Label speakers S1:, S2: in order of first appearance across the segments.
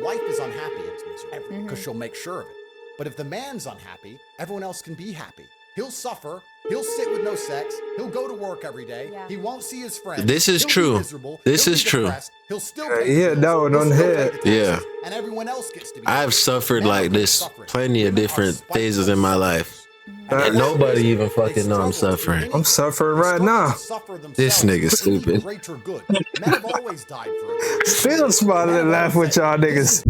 S1: wife is unhappy, it's miserable because she'll make sure of it. But if the man's unhappy, everyone else can be happy. He'll suffer. He'll sit with no sex. He'll go to work every day. Yeah. He won't see his friends.
S2: This is true. This is true.
S1: He'll still pay
S3: that one on the head.
S2: Yeah.
S1: And everyone else gets to be.
S2: I've suffered like this plenty of different phases in my life. And nobody even fucking know I'm suffering.
S3: I'm suffering right now.
S2: This nigga stupid.
S1: Men have always died for it.
S3: Still smiling and laughing with y'all niggas.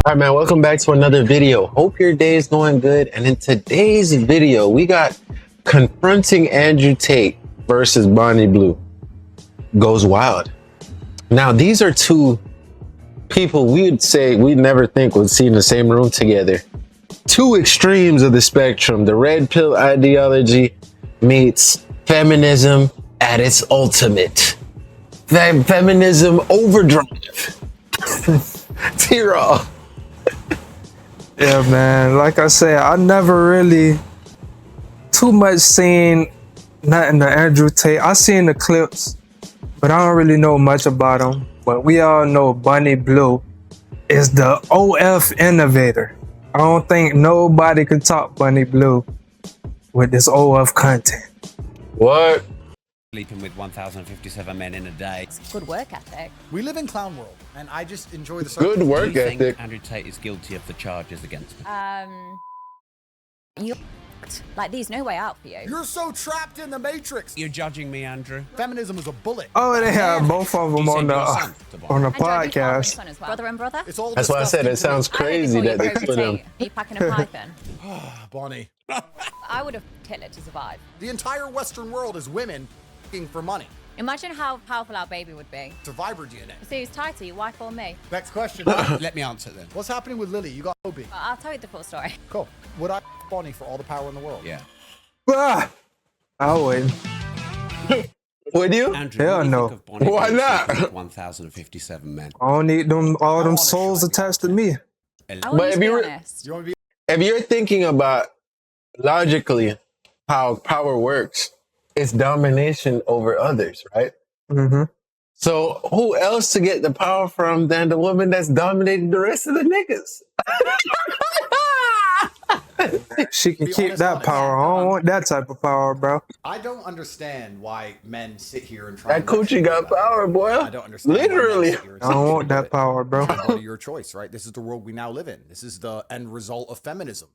S2: All right, man, welcome back to another video. Hope your day is going good. And in today's video, we got confronting Andrew Tate versus Bonnie Blue goes wild. Now, these are two people we'd say we'd never think would see in the same room together. Two extremes of the spectrum. The red pill ideology meets feminism at its ultimate. Feminism overdrive. T-Raw.
S3: Yeah, man. Like I said, I never really too much seen nothing to Andrew Tate. I seen the clips, but I don't really know much about him. But we all know Bonnie Blue is the OF innovator. I don't think nobody can top Bonnie Blue with this OF content.
S2: What?
S4: Sleeping with 1,057 men in a day.
S5: Good work ethic.
S1: We live in clown world, and I just enjoy the
S2: Good work
S4: Do you
S2: ethic.
S4: think Andrew Tate is guilty of the charges against him?
S5: You like there's no way out for you.
S1: You're so trapped in the matrix.
S4: You're judging me, Andrew.
S1: Feminism is a bullet.
S3: Oh, they have both of them
S4: You
S3: on
S4: sent
S3: the
S4: your son to Bonnie.
S3: on the
S5: Andrew, I think I'll
S3: podcast.
S5: bring son as well. Brother and brother.
S1: It's all
S2: That's why I said it sounds crazy that they put him.
S5: Are you packing a python?
S1: Bonnie.
S5: I would have killed it to survive.
S1: The entire Western world is women looking for money.
S5: Imagine how powerful our baby would be.
S1: Survivor DNA.
S5: So who's tighter, your wife or me?
S1: Next question.
S4: Let me answer then.
S1: What's happening with Lily? You got Obi.
S5: I'll tell you the full story.
S1: Cool. Would I Bonnie for all the power in the world?
S4: Yeah.
S3: Ah, I would.
S2: Would you?
S4: Andrew,
S3: Hell
S4: what do you
S3: no.
S4: think of Bonnie
S2: Why
S4: Blue
S2: not?
S4: sleeping with 1,057 men.
S3: I don't need them all them
S1: wanna
S3: souls
S1: show you.
S3: attached to me.
S5: I
S2: But
S5: want you
S2: if
S5: to be
S2: you were-
S5: honest.
S1: You want to be?
S2: If you're thinking about logically how power works, it's domination over others, right?
S3: Mm-hmm.
S2: So who else to get the power from than the woman that's dominating the rest of the niggas?
S3: She can
S1: Be
S3: keep
S1: honest,
S3: that
S1: honest.
S3: power. I don't want that type of power, bro.
S1: I don't understand why men sit here and try.
S2: That coochie got power, boy.
S1: I don't understand. why men
S2: Literally.
S1: sit here and
S3: I don't
S1: say
S3: want that power, bro.
S1: Body your choice, right? This is the world we now live in. This is the end result of feminism.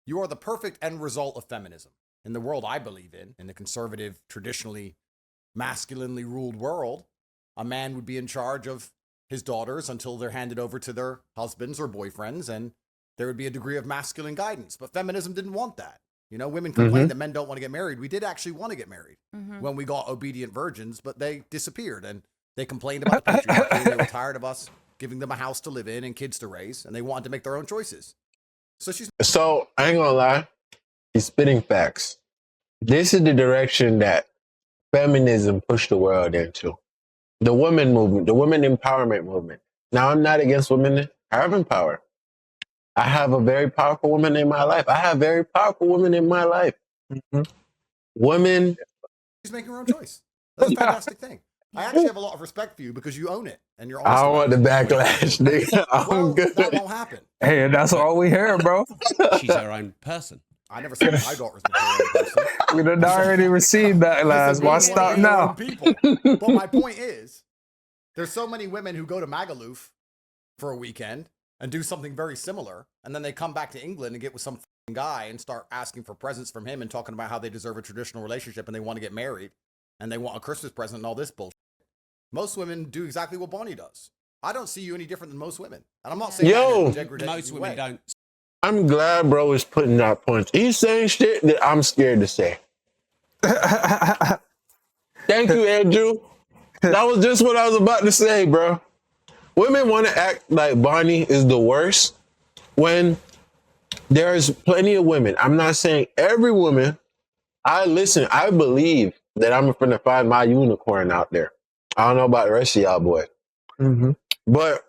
S1: You are the perfect end result of feminism. In the world I believe in the conservative, traditionally masculinely ruled world, a man would be in charge of his daughters until they're handed over to their husbands or boyfriends, and there would be a degree of masculine guidance. But feminism didn't want that. You know, women complain that men don't want to get married. We did actually want to get married when we got obedient virgins, but they disappeared, and they complained about patriarchy. They were tired of us giving them a house to live in and kids to raise, and they wanted to make their own choices.
S2: So I ain't gonna lie, he's spitting facts. This is the direction that feminism pushed the world into. The women movement, the women empowerment movement. Now, I'm not against women having power. I have a very powerful woman in my life. I have very powerful women in my life.
S3: Mhm.
S2: Women,
S1: She's making her own choice. That's a fantastic thing. I actually have a lot of respect for you because you own it and you're honest.
S2: I don't want the backlash, nigga. I'm
S1: Well,
S2: good.
S1: that won't happen.
S3: Hey, that's all we hear, bro.
S4: She's her own person.
S1: I never said I got respect for you person.
S3: We done already received that last. Why stop now?
S1: But my point is, there's so many women who go to Magaluf for a weekend and do something very similar, and then they come back to England and get with some f***ing guy and start asking for presents from him and talking about how they deserve a traditional relationship and they want to get married and they want a Christmas present and all this bullshit. Most women do exactly what Bonnie does. I don't see you any different than most women. And I'm not saying
S2: Yo,
S1: that in a degrading
S4: Most women
S1: way.
S4: don't.
S2: I'm glad bro is putting out points. He's saying shit that I'm scared to say. Thank you, Andrew. That was just what I was about to say, bro. Women want to act like Bonnie is the worst when there's plenty of women. I'm not saying every woman. I believe that I'm going to find my unicorn out there. I don't know about the rest of y'all, boy.
S3: Mm-hmm.
S2: But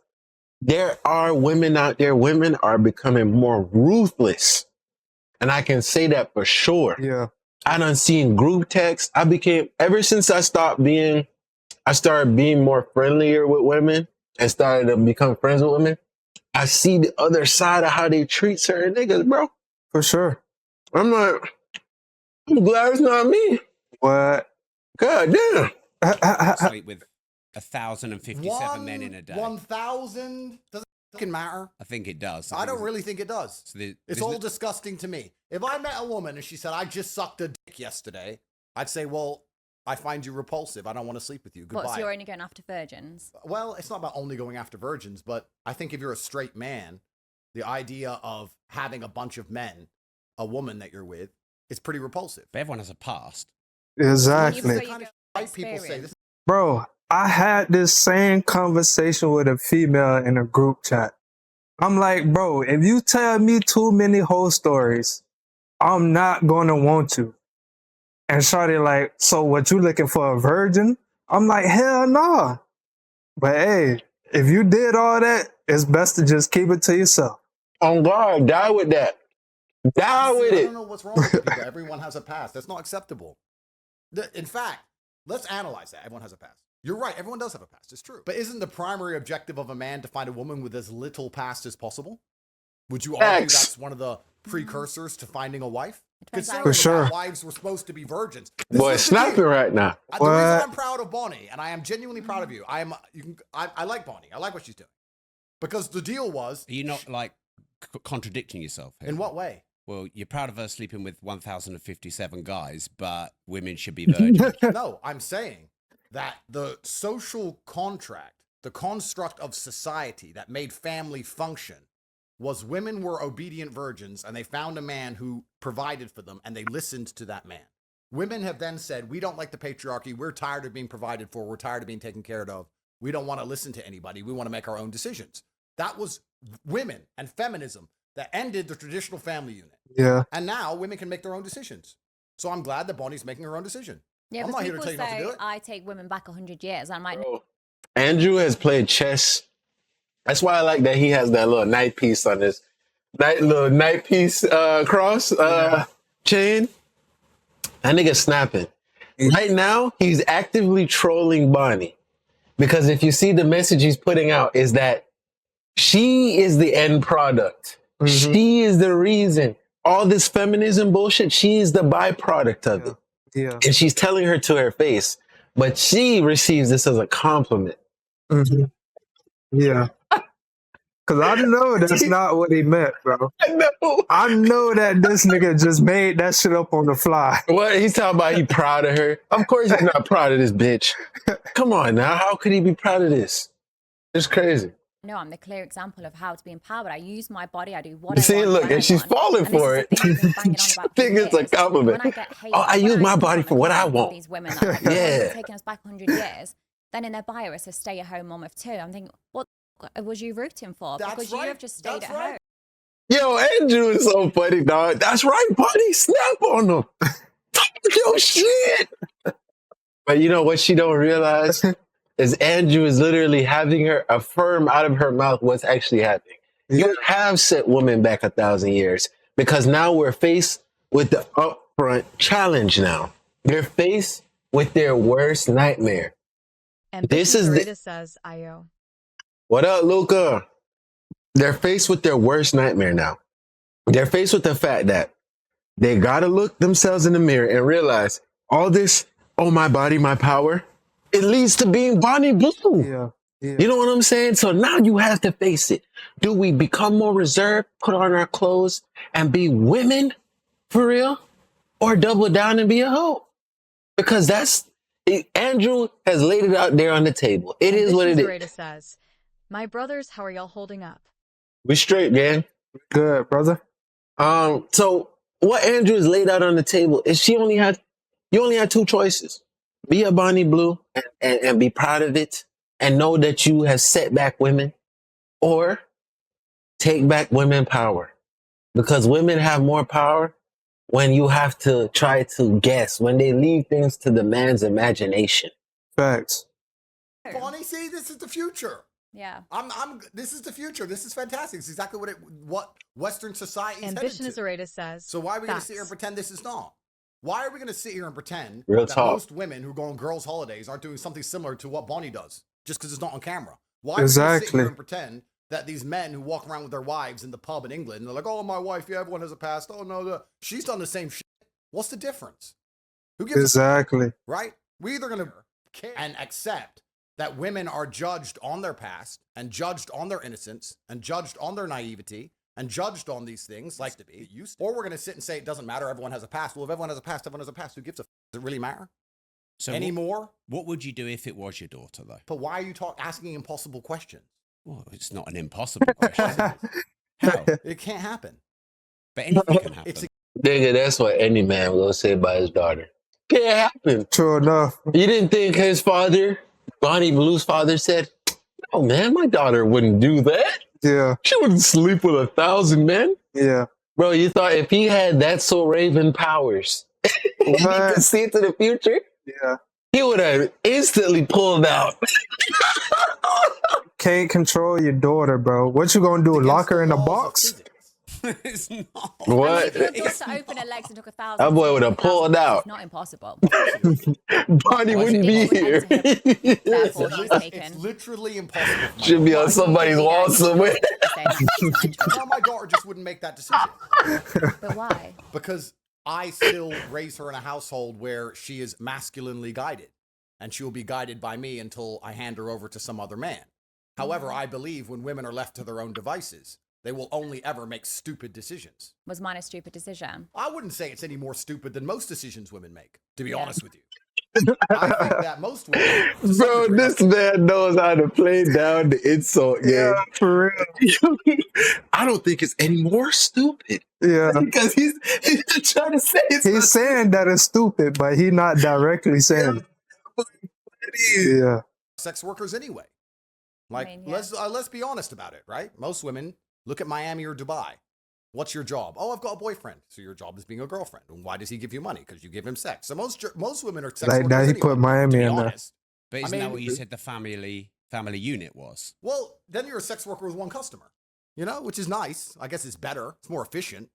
S2: there are women out there. Women are becoming more ruthless. And I can say that for sure.
S3: Yeah.
S2: I done seen group texts. Ever since I started being more friendlier with women and started to become friends with women, I see the other side of how they treat certain niggas, bro.
S3: For sure.
S2: I'm like, I'm glad it's not me.
S3: What?
S2: God damn.
S4: Sleep with 1,057 men in a day.
S1: 1,000? Does it fucking matter?
S4: I think it does.
S1: I don't really think it does.
S4: So
S1: It's all disgusting to me. If I met a woman and she said, I just sucked a dick yesterday, I'd say, well, I find you repulsive. I don't want to sleep with you. Goodbye.
S5: What, so you're only going after virgins?
S1: Well, it's not about only going after virgins, but I think if you're a straight man, the idea of having a bunch of men, a woman that you're with, is pretty repulsive.
S4: But everyone has a past.
S3: Exactly.
S1: This is the kind of shit people say. This
S3: Bro, I had this same conversation with a female in a group chat. I'm like, bro, if you tell me too many whole stories, I'm not gonna want you. And shawty like, so what, you looking for a virgin? I'm like, hell no. But hey, if you did all that, it's best to just keep it to yourself.
S2: On God, die with that. Die with
S1: I
S2: it.
S1: don't know what's wrong with people. Everyone has a past. That's not acceptable. In fact, let's analyze that. Everyone has a past. You're right. Everyone does have a past. It's true. But isn't the primary objective of a man to find a woman with as little past as possible? Would you argue that's one of the precursors to finding a wife?
S3: For sure.
S1: That wives were supposed to be virgins.
S2: Boy, snapping right now.
S1: The reason I'm proud of Bonnie, and I am genuinely proud of you, I like Bonnie. I like what she's doing. Because the deal was...
S4: Are you not, like, contradicting yourself here?
S1: In what way?
S4: Well, you're proud of her sleeping with 1,057 guys, but women should be virgins.
S1: No, I'm saying that the social contract, the construct of society that made family function, was women were obedient virgins and they found a man who provided for them and they listened to that man. Women have then said, we don't like the patriarchy. We're tired of being provided for. We're tired of being taken care of. We don't want to listen to anybody. We want to make our own decisions. That was women and feminism that ended the traditional family unit.
S3: Yeah.
S1: And now women can make their own decisions. So I'm glad that Bonnie's making her own decision.
S5: Yeah,
S1: I'm not here to tell you not to do it.
S5: I take women back 100 years. I'm like,
S2: Andrew has played chess. That's why I like that he has that little night piece on his little night piece cross chain. That nigga snapping. Right now, he's actively trolling Bonnie. Because if you see the message he's putting out is that she is the end product. Mm-hmm. She is the reason. All this feminism bullshit, she is the byproduct of it.
S3: Yeah.
S2: And she's telling her to her face. But she receives this as a compliment.
S3: Mm-hmm. Yeah. Because I know that's not what he meant, bro. I know that this nigga just made that shit up on the fly.
S2: What? He's talking about he proud of her. Of course he's not proud of this bitch. Come on now. How could he be proud of this? It's crazy.
S5: No, I'm the clear example of how to be empowered. I use my body. I do what
S2: See,
S5: I want.
S2: look, and she's falling for it. I think it's a compliment. I use my body for what I want.
S5: These women are like,
S2: yeah.
S5: Taking us back 100 years. Then in their bio it says stay-at-home mom of 2. I'm thinking, what was you rooting for? Because you have just stayed at home.
S2: Yo, Andrew is so funny, dog. That's right, buddy. Snap on him. Talk your shit. But you know what she don't realize is Andrew is literally having her affirm out of her mouth what's actually happening. You have set women back 1,000 years because now we're faced with the upfront challenge now. They're faced with their worst nightmare.
S6: And
S2: this is
S6: the says Io.
S2: What up, Luca? They're faced with their worst nightmare now. They're faced with the fact that they gotta look themselves in the mirror and realize all this, oh, my body, my power, it leads to being Bonnie Blue.
S3: Yeah.
S2: You know what I'm saying? So now you have to face it. Do we become more reserved, put on our clothes, and be women for real? Or double down and be a hoe? Because Andrew has laid it out there on the table. It is what it is.
S6: Says, my brothers, how are y'all holding up?
S2: We straight, man.
S3: Good, brother.
S2: So what Andrew has laid out on the table is you only had 2 choices. Be a Bonnie Blue and be proud of it and know that you have set back women, or take back women power. Because women have more power when you have to try to guess, when they leave things to the man's imagination.
S3: Facts.
S1: Bonnie, see, this is the future.
S5: Yeah.
S1: This is the future. This is fantastic. It's exactly what Western society is
S6: Ambition
S1: headed to.
S6: is Areta says.
S1: So why are we going to sit here and pretend this is not? Why are we going to sit here and pretend
S2: Real
S1: that
S2: talk.
S1: most women who go on girls' holidays aren't doing something similar to what Bonnie does just because it's not on camera? Why are we going to sit
S3: Exactly.
S1: here and pretend that these men who walk around with their wives in the pub in England, they're like, oh, my wife, yeah, everyone has a past. Oh, no, she's done the same shit. What's the difference? Who gives a
S3: Exactly.
S1: right? We're either going to care and accept that women are judged on their past and judged on their innocence and judged on their naivety and judged on these things like to be used to. Or we're going to sit and say it doesn't matter, everyone has a past. Well, if everyone has a past, everyone has a past. Who gives a does it really matter
S4: So
S1: anymore?
S4: What would you do if it was your daughter, though?
S1: But why are you asking impossible questions?
S4: Well, it's not an impossible question. How?
S1: It can't happen.
S4: But anything can happen.
S1: It's
S2: Nigga, that's what any man will say about his daughter. Can't happen.
S3: True enough.
S2: You didn't think his father, Bonnie Blue's father, said, "Oh man, my daughter wouldn't do that.
S3: Yeah.
S2: She wouldn't sleep with 1,000 men."
S3: Yeah.
S2: Bro, you thought if he had that so Raven powers, he
S3: What?
S2: could see into the future,
S3: Yeah.
S2: he would have instantly pulled out.
S3: Can't control your daughter, bro. What you gonna do?
S1: against
S3: Lock her
S1: the
S3: in a
S1: laws of
S3: box?
S1: physics.
S4: It's not.
S2: What?
S5: If your daughter opened her legs and took 1,000,
S2: That boy would have pulled out.
S5: It's not impossible.
S2: Bonnie wouldn't be here.
S5: Therefore, she's
S1: It's
S5: taken.
S1: literally impossible. for my
S2: Should be
S1: daughter.
S2: on somebody's wall somewhere.
S1: No, my daughter just wouldn't make that decision.
S5: But why?
S1: Because I still raise her in a household where she is masculinely guided, and she will be guided by me until I hand her over to some other man. However, I believe when women are left to their own devices, they will only ever make stupid decisions.
S5: Was mine a stupid decision?
S1: I wouldn't say it's any more stupid than most decisions women make, to be
S5: Yeah.
S1: honest with you. I think that most women... to some
S2: Bro,
S1: degree,
S2: this man knows how to play down the insult game.
S3: Yeah, for real.
S2: I don't think it's any more stupid.
S3: Yeah.
S2: Because he's trying to say it's
S3: He's saying that it's stupid, but he not directly saying it. Yeah.
S1: sex workers anyway. Like,
S5: I mean, yeah.
S1: let's be honest about it, right? Most women look at Miami or Dubai. What's your job? Oh, I've got a boyfriend. So your job is being a girlfriend. And why does he give you money? Because you give him sex. So most women are sex
S3: Like
S1: workers
S3: that, he
S1: anyway,
S3: put Miami
S1: to be
S3: in there.
S1: honest.
S4: But isn't
S1: I
S4: that
S1: mean-
S4: what you said the family unit was?
S1: Well, then you're a sex worker with one customer, you know, which is nice. I guess it's better. It's more efficient.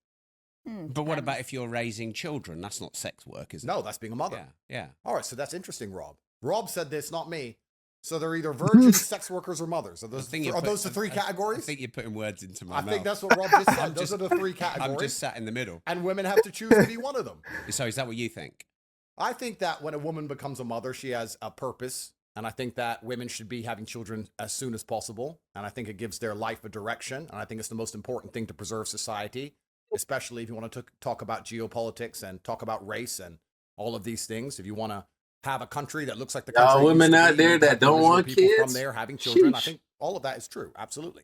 S4: But what about if you're raising children? That's not sex work, is it?
S1: No, that's being a mother.
S4: Yeah, yeah.
S1: All right, so that's interesting, Rob. Rob said this, not me. So they're either virgins, sex workers, or mothers. Are those the three
S4: I
S1: categories?
S4: think you're putting words into my
S1: I
S4: mouth.
S1: think that's what Rob just said.
S4: I'm
S1: Those
S4: just-
S1: are the three categories.
S4: I'm just sat in the middle.
S1: And women have to choose to be one of them.
S4: So is that what you think?
S1: I think that when a woman becomes a mother, she has a purpose. And I think that women should be having children as soon as possible. And I think it gives their life a direction. And I think it's the most important thing to preserve society, especially if you want to talk about geopolitics and talk about race and all of these things. If you want to have a country that looks like the
S2: Y'all
S1: country it
S2: women
S1: used to
S2: out
S1: be,
S2: there
S1: and
S2: that
S1: have
S2: don't
S1: original
S2: want
S1: people from
S2: kids?
S1: there having children, I
S2: Sheesh.
S1: think all of that is true. Absolutely.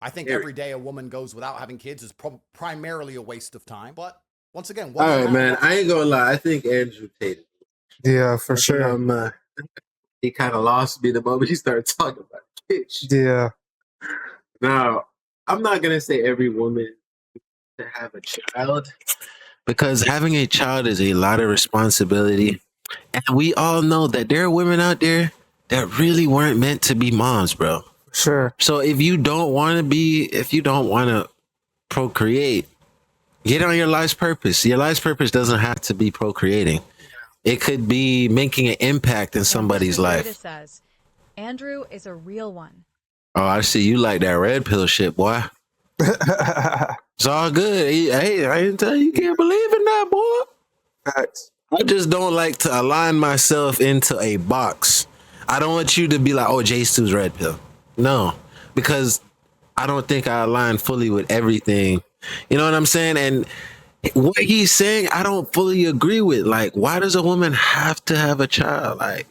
S1: I think
S2: Very.
S1: every day a woman goes without having kids is primarily a waste of time. But once again,
S2: All
S1: what's
S2: right,
S1: the
S2: man.
S1: matter?
S2: I ain't gonna lie. I think Andrew Tate.
S3: Yeah, for sure.
S2: He kind of lost me the moment he started talking about kids.
S3: Yeah.
S2: Now, I'm not gonna say every woman to have a child because having a child is a lot of responsibility, and we all know that there are women out there that really weren't meant to be moms, bro.
S3: Sure.
S2: So if you don't want to procreate, get on your life's purpose. Your life's purpose doesn't have to be procreating. It could be making an impact in somebody's
S6: Rhoda
S2: life.
S6: says, Andrew is a real one.
S2: Oh, I see you like that red pill shit, boy. It's all good. Hey, I didn't tell you, you can't believe in that, boy.
S3: Facts.
S2: I just don't like to align myself into a box. I don't want you to be like, oh, J Stu's red pill. No, because I don't think I align fully with everything. You know what I'm saying? And what he's saying, I don't fully agree with. Like, why does a woman have to have a child? Like,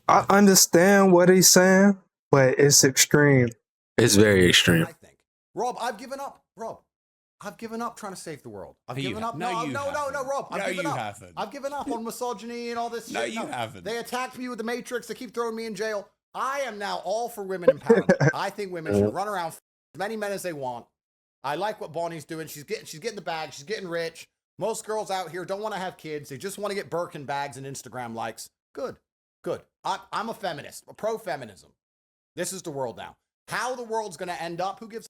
S3: I understand what he's saying, but it's extreme.
S2: it's very extreme.
S1: I think. Rob, I've given up. Rob, I've given up trying to save the world. I've
S4: You
S1: given
S4: ha-
S1: up.
S4: no, you
S1: no,
S4: haven't.
S1: Rob. I've
S4: No,
S1: given
S4: you
S1: up.
S4: haven't.
S1: I've given up on misogyny and all this
S4: No,
S1: shit.
S4: you haven't.
S1: They attacked me with the Matrix. They keep throwing me in jail. I am now all for women empowerment. I think women should run around as many men as they want. I like what Bonnie's doing. She's getting the bag. She's getting rich. Most girls out here don't want to have kids. They just want to get Birkin bags and Instagram likes. Good. I'm a feminist, a pro-feminism. This is the world now. How the world's going to end up, who gives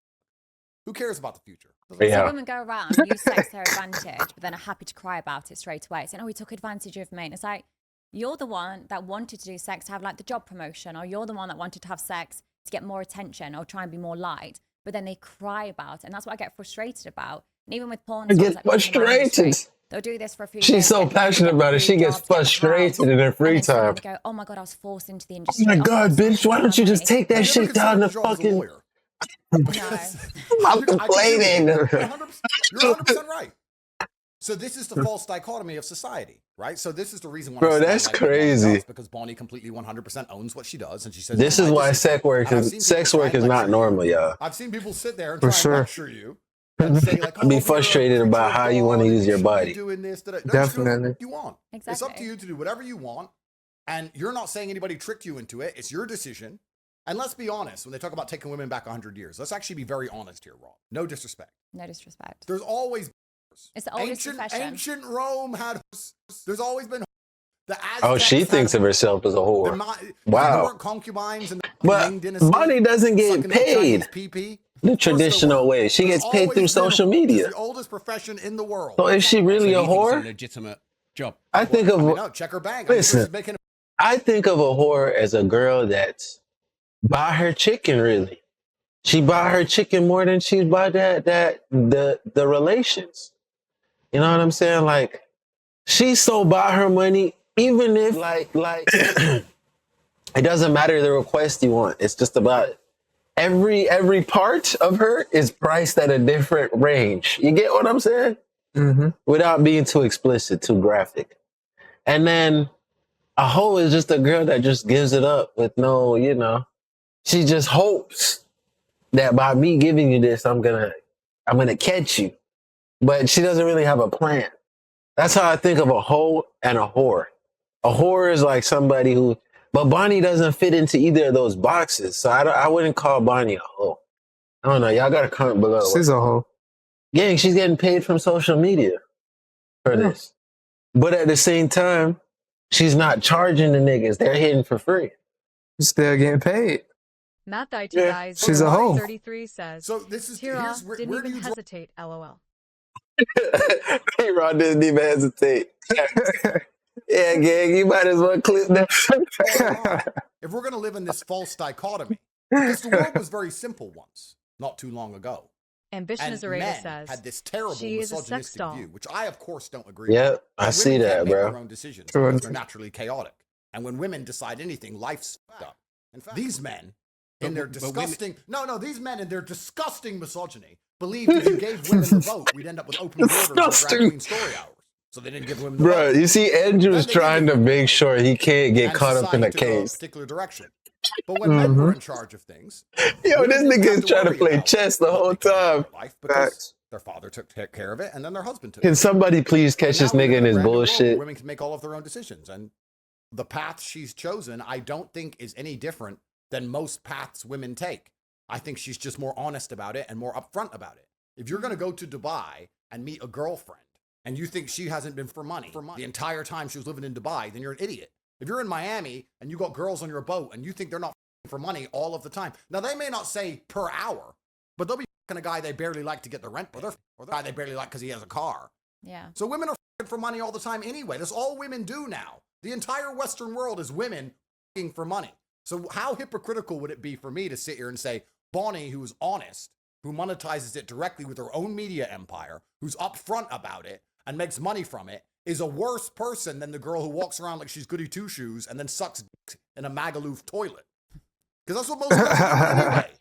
S1: Who cares about the future?
S5: So women go around, use sex to their advantage, but then are happy to cry about it straight away, saying, "Oh, he took advantage of me." And it's like, you're the one that wanted to do sex to have like the job promotion, or you're the one that wanted to have sex to get more attention or try and be more liked. But then they cry about it, and that's what I get frustrated about. And even with porn,
S2: I get frustrated.
S5: They'll do this for a few.
S2: She's so passionate about it. She gets frustrated in her free time.
S5: They go, "Oh my god, I was forced into the
S2: Oh
S5: industry."
S2: my god, bitch! Why don't you just take that shit down the fucking? I'm complaining.
S1: You're 100% right. So this is the false dichotomy of society, right? So this is the reason why.
S2: Bro, that's crazy.
S1: Because Bonnie completely 100% owns what she does, and she says
S2: this is why sex work is not normal, y'all.
S1: I've seen people sit there and try and lecture you. And say like,
S2: be frustrated about how you want to use your body.
S1: Doing this,
S3: Definitely.
S1: You want.
S5: Exactly.
S1: It's up to you to do whatever you want, and you're not saying anybody tricked you into it. It's your decision. And let's be honest, when they talk about taking women back 100 years, let's actually be very honest here, Rob. No disrespect.
S5: No disrespect.
S1: There's always...
S5: It's the oldest profession.
S1: Ancient Rome had... There's always been... The
S2: Aztecs she thinks of herself as a whore. Wow.
S1: There weren't concubines in the
S2: but
S1: dynasty.
S2: Bonnie doesn't get paid the traditional way. She gets paid through social media.
S1: It's the oldest profession in the world.
S2: So is she really a whore?
S4: It's a legitimate job.
S2: I think of...
S1: no, check her bank.
S2: Listen, I think of a whore as a girl that's buy her chicken, really. She buy her chicken more than she buy the relations. You know what I'm saying? Like, she so buy her money, even if like it doesn't matter the request you want. It's just about every part of her is priced at a different range. You get what I'm saying?
S3: Mm-hmm.
S2: Without being too explicit, too graphic. And then a hoe is just a girl that just gives it up with no, you know. She just hopes that by me giving you this, I'm gonna catch you. But she doesn't really have a plan. That's how I think of a hoe and a whore. A whore is like somebody who, but Bonnie doesn't fit into either of those boxes. So I wouldn't call Bonnie a hoe. I don't know. Y'all got to comment below.
S3: She's a hoe.
S2: Gang, she's getting paid from social media for this. But at the same time, she's not charging the niggas. They're hitting for free.
S3: She's still getting paid.
S6: Matt Tate guys.
S3: She's a hoe.
S6: 33 says.
S1: So this is
S6: Tira
S1: where
S6: didn't
S1: do
S6: even
S1: you
S6: hesitate. LOL.
S2: Rod didn't even hesitate. Yeah, gang, you might as well clip that.
S1: If we're gonna live in this false dichotomy, because the world was very simple once, not too long ago.
S6: Ambition
S1: And
S6: is a raider
S1: men
S6: says.
S1: had this terrible
S6: She is a sex
S1: misogynistic
S6: doll.
S1: view, which I, of course, don't agree with.
S2: Yep, I
S1: And
S2: see
S1: women
S2: that,
S1: can't make
S2: bro.
S1: their own decisions
S3: True.
S1: because they're naturally chaotic. And when women decide anything, life's fucked up. In fact, these men, in their disgusting... these men in their disgusting misogyny believed if you gave women the vote, we'd end up with open borders and drag queen story hours. So they didn't give women the
S2: Bro,
S1: vote.
S2: you see, Andrew is trying to make sure he can't get
S1: And
S2: caught up in a
S1: society took
S2: case.
S1: particular direction. But when men were in charge of things...
S2: Yo,
S1: women
S2: this
S1: didn't
S2: nigga
S1: have
S2: is trying to
S1: worry
S2: play
S1: about
S2: chess the
S1: what
S2: whole
S1: they could do in
S2: time.
S1: their life because
S3: Facts.
S1: their father took care of it and then their husband took
S2: Can
S1: it.
S2: somebody please catch this
S1: Now we're
S2: nigga in
S1: a
S2: his
S1: brand new world where
S2: bullshit?
S1: women can make all of their own decisions, and the path she's chosen, I don't think is any different than most paths women take. I think she's just more honest about it and more upfront about it. If you're going to go to Dubai and meet a girlfriend, and you think she hasn't been for money the entire time she was living in Dubai, then you're an idiot. If you're in Miami and you got girls on your boat and you think they're not for money all of the time, now they may not say per hour, but they'll be a guy they barely like to get the rent, or the guy they barely like because he has a car.
S5: Yeah.
S1: So women are for money all the time anyway. That's all women do now. The entire Western world is women for money. So how hypocritical would it be for me to sit here and say, Bonnie, who is honest, who monetizes it directly with her own media empire, who's upfront about it and makes money from it, is a worse person than the girl who walks around like she's goody two-shoes and then sucks dick in a Magaluf toilet? Because that's what most girls do anyway.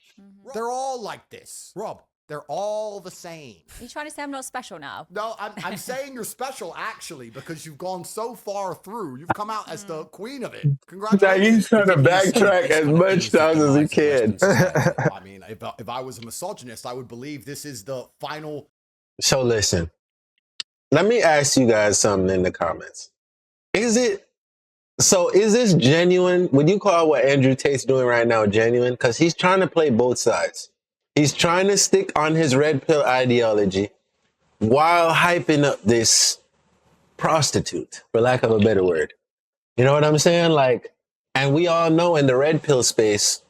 S1: They're all like this. Rob, they're all the same.
S5: Are you trying to say I'm not special now?
S1: No, I'm saying you're special, actually, because you've gone so far through. You've come out as the queen of it. Congratulations.
S2: He's trying to backtrack as much times as he can.
S1: I mean, if I was a misogynist, I would believe this is the final.
S2: So listen, let me ask you guys something in the comments. Is this genuine? Would you call what Andrew Tate's doing right now genuine? Because he's trying to play both sides. He's trying to stick on his red pill ideology while hyping up this prostitute, for lack of a better word. You know what I'm saying? Like, and we all know in the red pill space,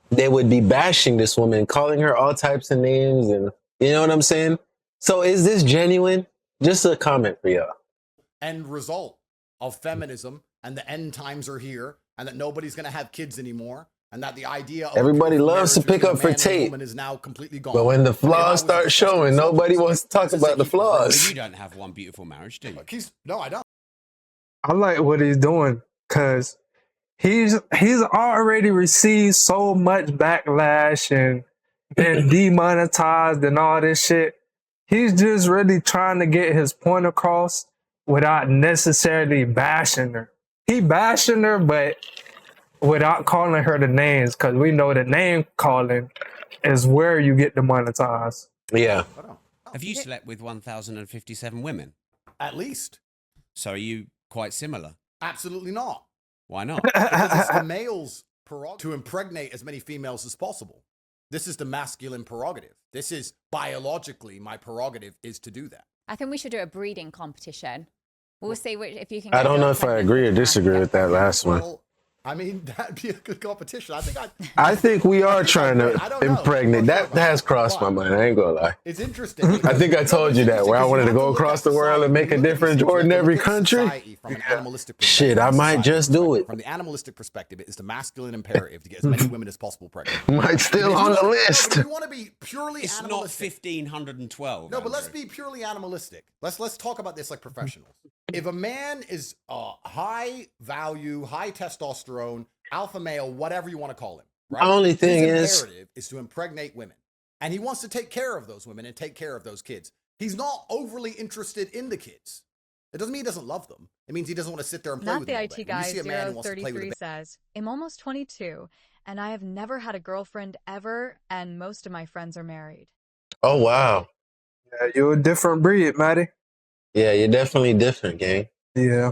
S2: they would be bashing this woman, calling her all types of names and You know what I'm saying? So is this genuine? Just a comment for y'all.
S1: End result of feminism, and the end times are here, and that nobody's going to have kids anymore, and that the idea of
S2: Everybody loves to pick up for
S1: a
S2: Tate,
S1: woman is now completely gone.
S2: but when the
S1: I mean, if I
S2: flaws
S1: was a
S2: start
S1: disgusting
S2: showing, nobody
S1: misogynist,
S2: wants to talk
S1: this is
S2: about the
S1: a keep it real.
S4: Well,
S2: flaws.
S4: you don't have one beautiful marriage, do you?
S1: No, I don't.
S3: I like what he's doing because he's already received so much backlash and been demonetized and all this shit. He's just really trying to get his point across without necessarily bashing her. He bashing her, but without calling her the names, because we know the name calling is where you get demonetized.
S2: Yeah.
S1: I don't.
S4: Have you slept with 1,057 women?
S1: At least.
S4: So are you quite similar?
S1: Absolutely not.
S4: Why not?
S1: Because it's the male's prerogative to impregnate as many females as possible. This is the masculine prerogative. This is biologically my prerogative is to do that.
S5: I think we should do a breeding competition. We'll see if you can.
S2: I
S5: get
S2: don't
S5: a
S2: know
S5: girl
S2: if I
S5: pregnant
S2: agree or
S5: and
S2: disagree
S5: get
S2: with that
S5: pregnant.
S2: last one.
S1: Well, I mean, that'd be a good competition.
S2: I think we are trying
S1: I
S2: to
S1: don't know.
S2: impregnate.
S1: I'm not sure
S2: That
S1: about
S2: has
S1: that.
S2: crossed my
S1: But
S2: mind. I ain't gonna lie.
S1: It's interesting.
S2: I think I told you that, where I wanted to go
S1: look
S2: across
S1: at
S2: the world and
S1: society.
S2: make a
S1: When you look at
S2: difference
S1: these things,
S2: in
S1: you have to
S2: every
S1: look at
S2: country.
S1: society from an animalistic
S2: Shit, I
S1: perspective.
S2: might
S1: Society
S2: just do
S1: perspective.
S2: it.
S1: From the animalistic perspective, it is the masculine imperative to get as many women as possible pregnant.
S2: Might still on the list.
S1: If you want to be purely
S4: It's not
S1: animalistic.
S4: 1,512.
S1: No, but let's
S4: Andrew.
S1: be purely animalistic. Let's talk about this like professionals. If a man is high value, high testosterone, alpha male, whatever you want to call him, right?
S2: My only thing
S1: His
S2: is,
S1: imperative is to impregnate women, and he wants to take care of those women and take care of those kids. He's not overly interested in the kids. It doesn't mean he doesn't love them. It means he doesn't want to sit there and play
S6: Not
S1: with
S6: the
S1: them all
S6: IT
S1: day. When
S6: guy
S1: you see a man who wants to play with a
S6: 033 says, I'm almost 22 and I have never had a girlfriend ever, and most of my friends are married.
S2: oh wow,
S3: Yeah, you're a different breed, Maddie.
S2: yeah, you're definitely different, gang.
S3: Yeah.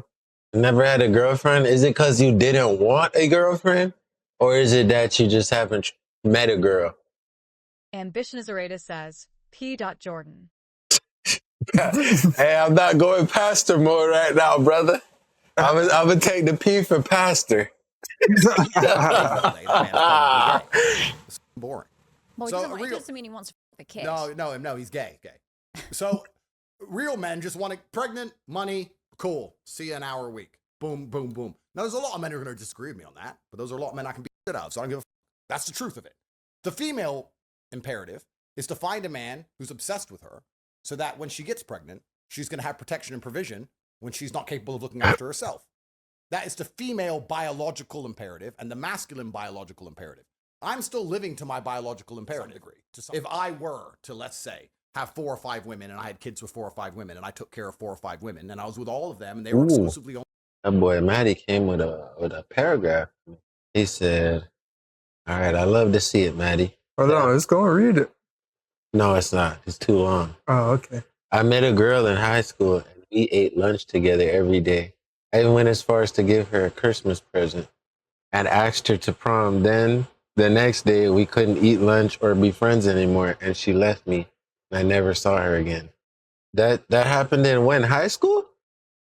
S2: Never had a girlfriend? Is it because you didn't want a girlfriend, or is it that you just haven't met a girl?
S6: Ambition is a says, P. Jordan.
S2: Hey, I'm not going pastor mode right now, brother. I'm gonna take the P for pastor.
S1: That man's probably gay. It's boring.
S5: Well,
S1: So,
S5: it
S1: a real-
S5: doesn't mean he wants to f the kid.
S1: No, he's gay. So, real men just want to pregnant, money, cool. See you an hour a week. Boom, boom, boom. Now, there's a lot of men who are going to disagree with me on that, but those are a lot of men I can beat shit out of, so I don't give a f. That's the truth of it. The female imperative is to find a man who's obsessed with her so that when she gets pregnant, she's going to have protection and provision when she's not capable of looking after herself. That is the female biological imperative and the masculine biological imperative. I'm still living to my biological imperative degree. If I were to, let's say, have 4 or 5 women and I had kids with 4 or 5 women and I took care of 4 or 5 women and I was with all of them and they were
S2: Ooh.
S1: exclusively on.
S2: That boy Matty came with a paragraph. He said, "All right, I love to see it, Matty."
S3: Hold on, let's go and read it.
S2: No, it's not. It's too long.
S3: Oh, okay.
S2: I met a girl in high school and we ate lunch together every day. I even went as far as to give her a Christmas present and asked her to prom. Then the next day we couldn't eat lunch or be friends anymore and she left me and I never saw her again. That happened in when? High school?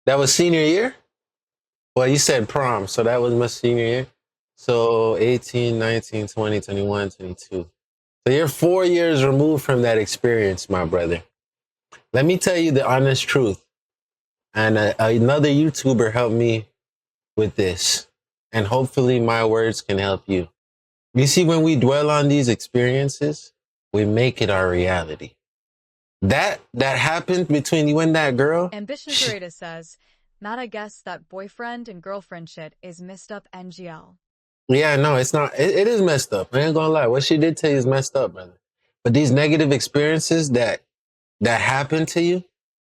S2: That was senior year? Well, you said prom, so that was my senior year. So 18, 19, 20, 21, 22. So you're 4 years removed from that experience, my brother. Let me tell you the honest truth. And another YouTuber helped me with this. And hopefully my words can help you. You see, when we dwell on these experiences, we make it our reality. That happened between you and that girl.
S6: Ambition is says, Matt, I guess that boyfriend and girlfriend shit is messed up NGL.
S2: Yeah, no, it's not. It is messed up. I ain't gonna lie. What she did to you is messed up, brother. But these negative experiences that happen to you,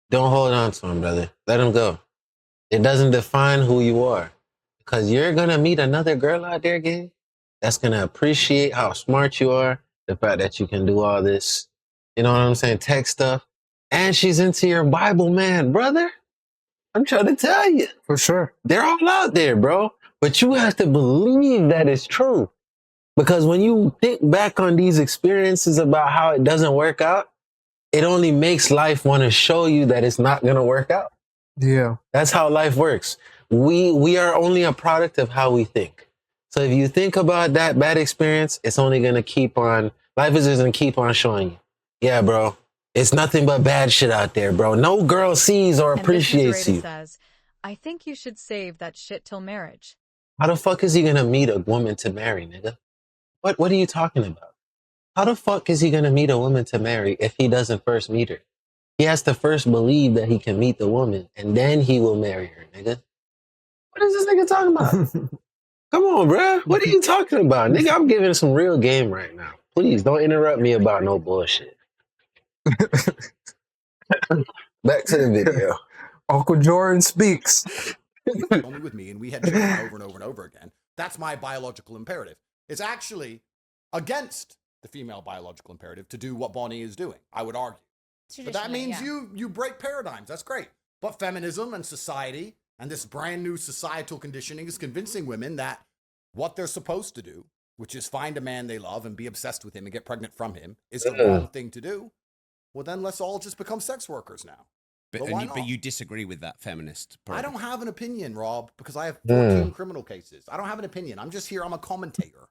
S2: don't hold on to them, brother. Let them go. It doesn't define who you are. Because you're gonna meet another girl out there, gang, that's gonna appreciate how smart you are, the fact that you can do all this, you know what I'm saying, tech stuff. And she's into your Bible, man, brother. I'm trying to tell you.
S3: For sure.
S2: They're all out there, bro. But you have to believe that it's true. Because when you think back on these experiences about how it doesn't work out, it only makes life want to show you that it's not going to work out.
S3: Yeah.
S2: That's how life works. We are only a product of how we think. So if you think about that bad experience, it's only going to keep on, life is just going to keep on showing you. Yeah, bro. It's nothing but bad shit out there, bro. No girl sees or appreciates you.
S6: Says, I think you should save that shit till marriage.
S2: How the fuck is he gonna meet a woman to marry, nigga? What are you talking about? How the fuck is he gonna meet a woman to marry if he doesn't first meet her? He has to first believe that he can meet the woman and then he will marry her, nigga. What is this nigga talking about? Come on, bro. What are you talking about? Nigga, I'm giving some real game right now. Please don't interrupt me about no bullshit. Back to the video.
S3: Uncle Jordan speaks.
S1: Only with me, and we had children over and over and over again. That's my biological imperative. It's actually against the female biological imperative to do what Bonnie is doing, I would argue. But that means you break paradigms. That's great. But feminism and society and this brand new societal conditioning is convincing women that what they're supposed to do, which is find a man they love and be obsessed with him and get pregnant from him, is the wrong thing to do. Well, then let's all just become sex workers now.
S4: But you disagree with that feminist
S1: I don't have an opinion, Rob, because I have 14 criminal cases. I don't have an opinion. I'm just here. I'm a commentator.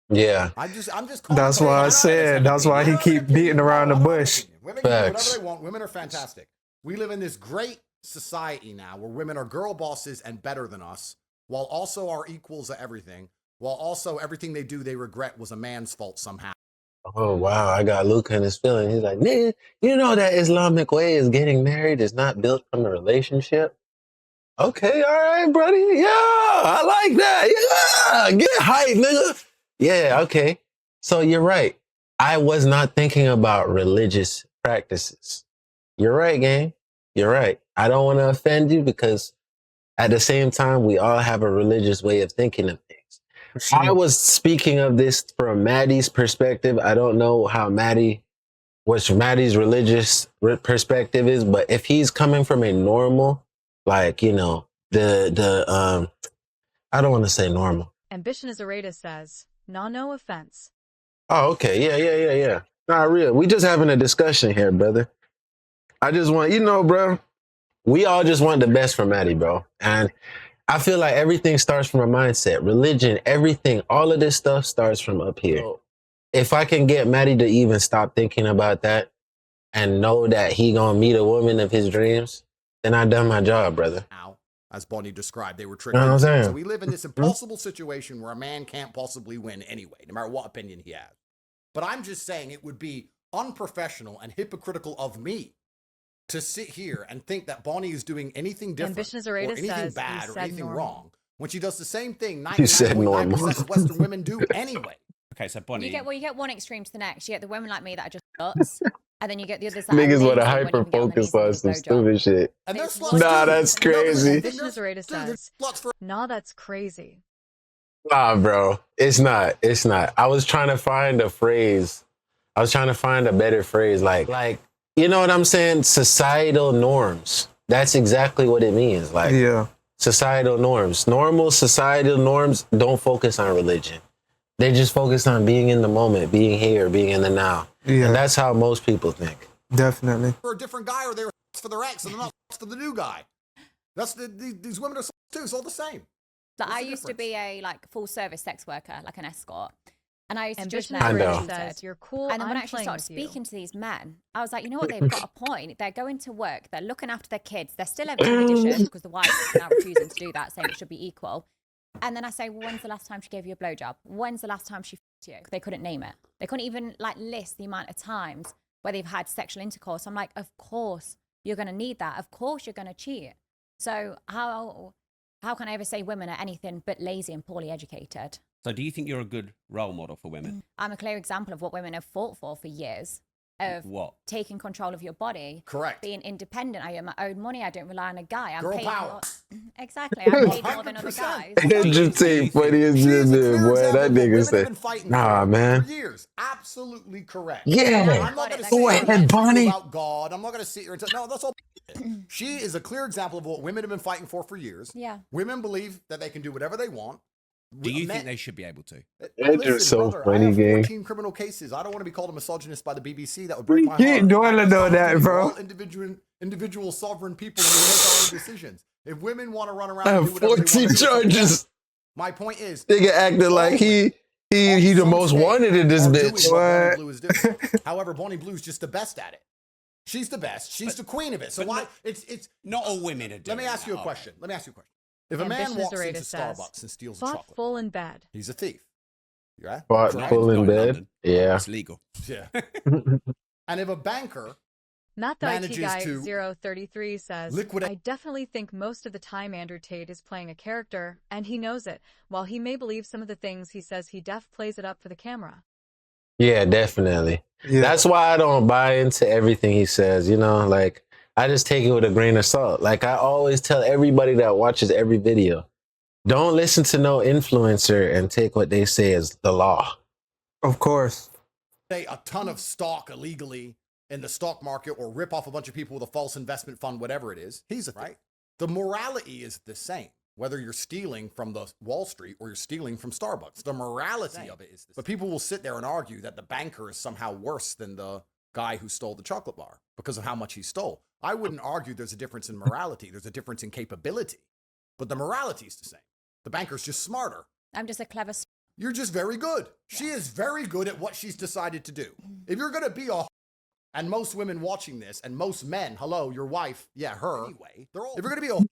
S2: Yeah.
S1: I'm just
S3: That's why I said. That's why he keep beating around the bush.
S1: Women can do whatever they want. Women are fantastic. We live in this great society now where women are girl bosses and better than us, while also are equals at everything, while also everything they do they regret was a man's fault somehow.
S2: Oh, wow. I got Luca in his feeling. He's like, nigga, you know that Islamic way is getting married is not built from a relationship? Okay, all right, buddy. Yeah, I like that. Yeah, get hype, nigga. Yeah, okay. So you're right. I was not thinking about religious practices. You're right, gang. You're right. I don't want to offend you because at the same time, we all have a religious way of thinking of things. Sure. I was speaking of this from Maddie's perspective. I don't know how what Maddie's religious perspective is, but if he's coming from a normal, like, you know, I don't want to say normal.
S6: Ambition is a rata says, no offense.
S2: Oh, okay. Yeah. Not real. We just having a discussion here, brother. I just want, you know, bro, we all just want the best for Maddie, bro. And I feel like everything starts from a mindset, religion, everything, all of this stuff starts from up here. If I can get Maddie to even stop thinking about that and know that he gonna meet a woman of his dreams, then I done my job, brother.
S1: Now, as Bonnie described, they were triggered.
S2: You know what I'm saying?
S1: So we live in this impossible situation where a man can't possibly win anyway, no matter what opinion he has. But I'm just saying it would be unprofessional and hypocritical of me to sit here and think that Bonnie is doing anything different or anything bad or anything wrong when she does the same thing 99.9% of Western women do anyway.
S4: Okay, so Bonnie,
S5: you get one extreme to the next. You get the women like me that are just nuts, and then you get the others that
S2: niggas want to
S5: lazy
S2: hyper focus on some stupid shit.
S1: And
S2: nah, that's crazy.
S6: Ambition is a rata says, nah, that's crazy.
S2: Nah, bro, it's not. I was trying to find a phrase. I was trying to find a better phrase, like. You know what I'm saying? Societal norms. That's exactly what it means. Like, yeah. Societal norms. Normal societal norms don't focus on religion. They just focus on being in the moment, being here, being in the now. Yeah. And that's how most people think.
S3: Definitely.
S1: For a different guy, or they're for their ex, and they're not for the new guy. That's these women are too. It's all the same.
S5: Like I used to be a full service sex worker, like an escort. And I used to just
S6: says, you're cool.
S5: And then when I actually started speaking to these men, I was like, you know what? They've got a point. They're going to work. They're looking after their kids. They're still emptying the dishes because the wife is now refusing to do that, saying it should be equal. And then I say, well, when's the last time she gave you a blowjob? When's the last time she f***ed you? They couldn't name it. They couldn't even list the amount of times where they've had sexual intercourse. I'm like, of course you're going to need that. Of course you're going to cheat. So how can I ever say women are anything but lazy and poorly educated?
S4: So do you think you're a good role model for women?
S5: I'm a clear example of what women have fought for years. Of
S4: what?
S5: Taking control of your body.
S1: Correct.
S5: Being independent. I earn my own money. I don't rely on a guy. I'm
S1: Girl
S5: paid
S1: power.
S5: Exactly. I'm paid more than other guys.
S2: Andrew Tate, funny as shit, boy. That nigga said, nah, man.
S1: For years. Absolutely correct.
S2: Yeah.
S1: I'm not going to
S2: go ahead, Bonnie.
S1: About God. I'm not going to sit here and say, no, that's all. She is a clear example of what women have been fighting for years.
S5: Yeah.
S1: Women believe that they can do whatever they want.
S4: Do you think they should be able to?
S2: Andrew's so funny,
S1: I have
S2: gang.
S1: 14 criminal cases. I don't want to be called a misogynist by the BBC. That would break my heart.
S3: You don't know that, bro.
S1: Individual sovereign people who make our own decisions. If women want to run around and do whatever
S2: 14
S1: they want to do,
S2: charges.
S1: my point is,
S2: Nigga acting like he He the most wanted in this
S1: are doing
S2: bitch.
S1: what Bonnie
S3: What?
S1: Blue is doing. However, Bonnie Blue's just the best at it. She's the best. She's the queen of it. So
S4: but
S1: why? It's.
S4: Not all women are doing
S1: Let me ask you a
S4: that, are
S1: question. Let me ask you a question. If a man
S6: Ambitious
S1: walks
S6: Dorita
S1: into
S6: says,
S1: Starbucks and steals a
S6: Fought
S1: chocolate,
S6: full in bed.
S1: he's a thief. You right?
S2: Fought
S1: Correct?
S2: full in
S4: Not
S2: bed.
S4: London.
S2: Yeah.
S4: It's legal.
S1: Yeah. And if a banker
S6: Matt the IT
S1: manages
S6: guy
S1: to
S6: 033 says,
S1: liquidate-
S6: I definitely think most of the time Andrew Tate is playing a character, and he knows it. While he may believe some of the things he says, he plays it up for the camera.
S2: Yeah, definitely.
S3: Yeah.
S2: That's why I don't buy into everything he says. You know, like I just take it with a grain of salt. Like I always tell everybody that watches every video, don't listen to no influencer and take what they say as the law.
S3: Of course.
S1: a ton of stock illegally in the stock market or rip off a bunch of people with a false investment fund, whatever it is, he's a thief. Right? The morality is the same, whether you're stealing from the Wall Street or you're stealing from Starbucks. The morality of it is the same. But people will sit there and argue that the banker is somehow worse than the guy who stole the chocolate bar because of how much he stole. I wouldn't argue there's a difference in morality. There's a difference in capability, but the morality is the same. The banker's just smarter.
S5: I'm just a clever.
S1: You're just very good. She is very good at what she's decided to do. If you're going to be a and most women watching this and most men, hello, your wife, yeah, her. Anyway, they're all, if you're going to be a